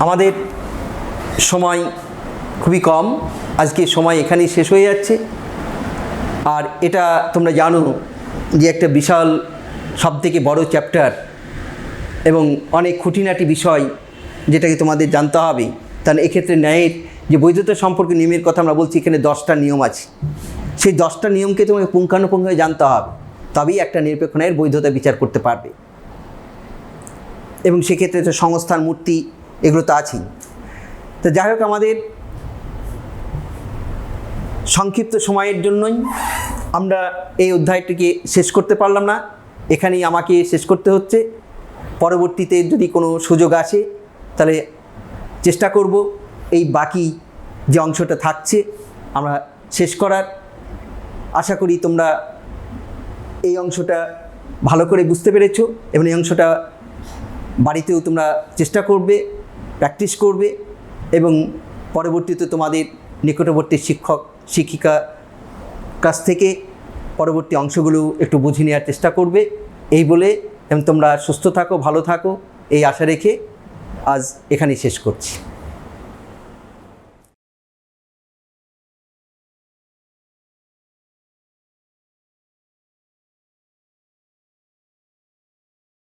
আমাদের সময় খুবই কম, আজকে সময় এখানেই শেষ হয়ে যাচ্ছে। আর এটা তোমরা জানো যে একটা বিশাল সবথেকে বড় চ্যাপ্টার এবং অনেক খুঁটিনাটি বিষয় যেটাকে তোমাদের জানতে হবে। তাহলে এক্ষেত্রে ন্যায়ের যে বৈধতা সম্পর্কে নিয়মের কথা আমরা বলছি, এখানে 10টা নিয়ম আছে। সেই 10টা নিয়মকে তোমাকে পুঙ্খানুপুঙ্খভাবে জানতে হবে, তবেই একটা নিরপেক্ষ ন্যায়ের বৈধতা বিচার করতে পারবে। এবং সেক্ষেত্রে তো সংস্থান, মূর্তি, এগুলো তো আছেই। তো যাই হোক, আমাদের সংক্ষিপ্ত সময়ের জন্যই আমরা এই অধ্যায়টিকে শেষ করতে পারলাম না, এখানেই আমাকে শেষ করতে হচ্ছে। পরবর্তীতে যদি কোনো সুযোগ আসে তাহলে চেষ্টা করব এই বাকি যে অংশটা থাকছে আমরা শেষ করার। আশা করি তোমরা এই অংশটা ভালো করে বুঝতে পেরেছো এবং এই অংশটা বাড়িতেও তোমরা চেষ্টা করবে, প্র্যাকটিস করবে এবং পরবর্তীতে তোমাদের নিকটবর্তী শিক্ষক শিক্ষিকা কাছ থেকে পরবর্তী অংশগুলো একটু বুঝে নেওয়ার চেষ্টা করবে। এই বলে এবং তোমরা সুস্থ থাকো, ভালো থাকো, এই আশা রেখে আজ এখানেই শেষ করছি।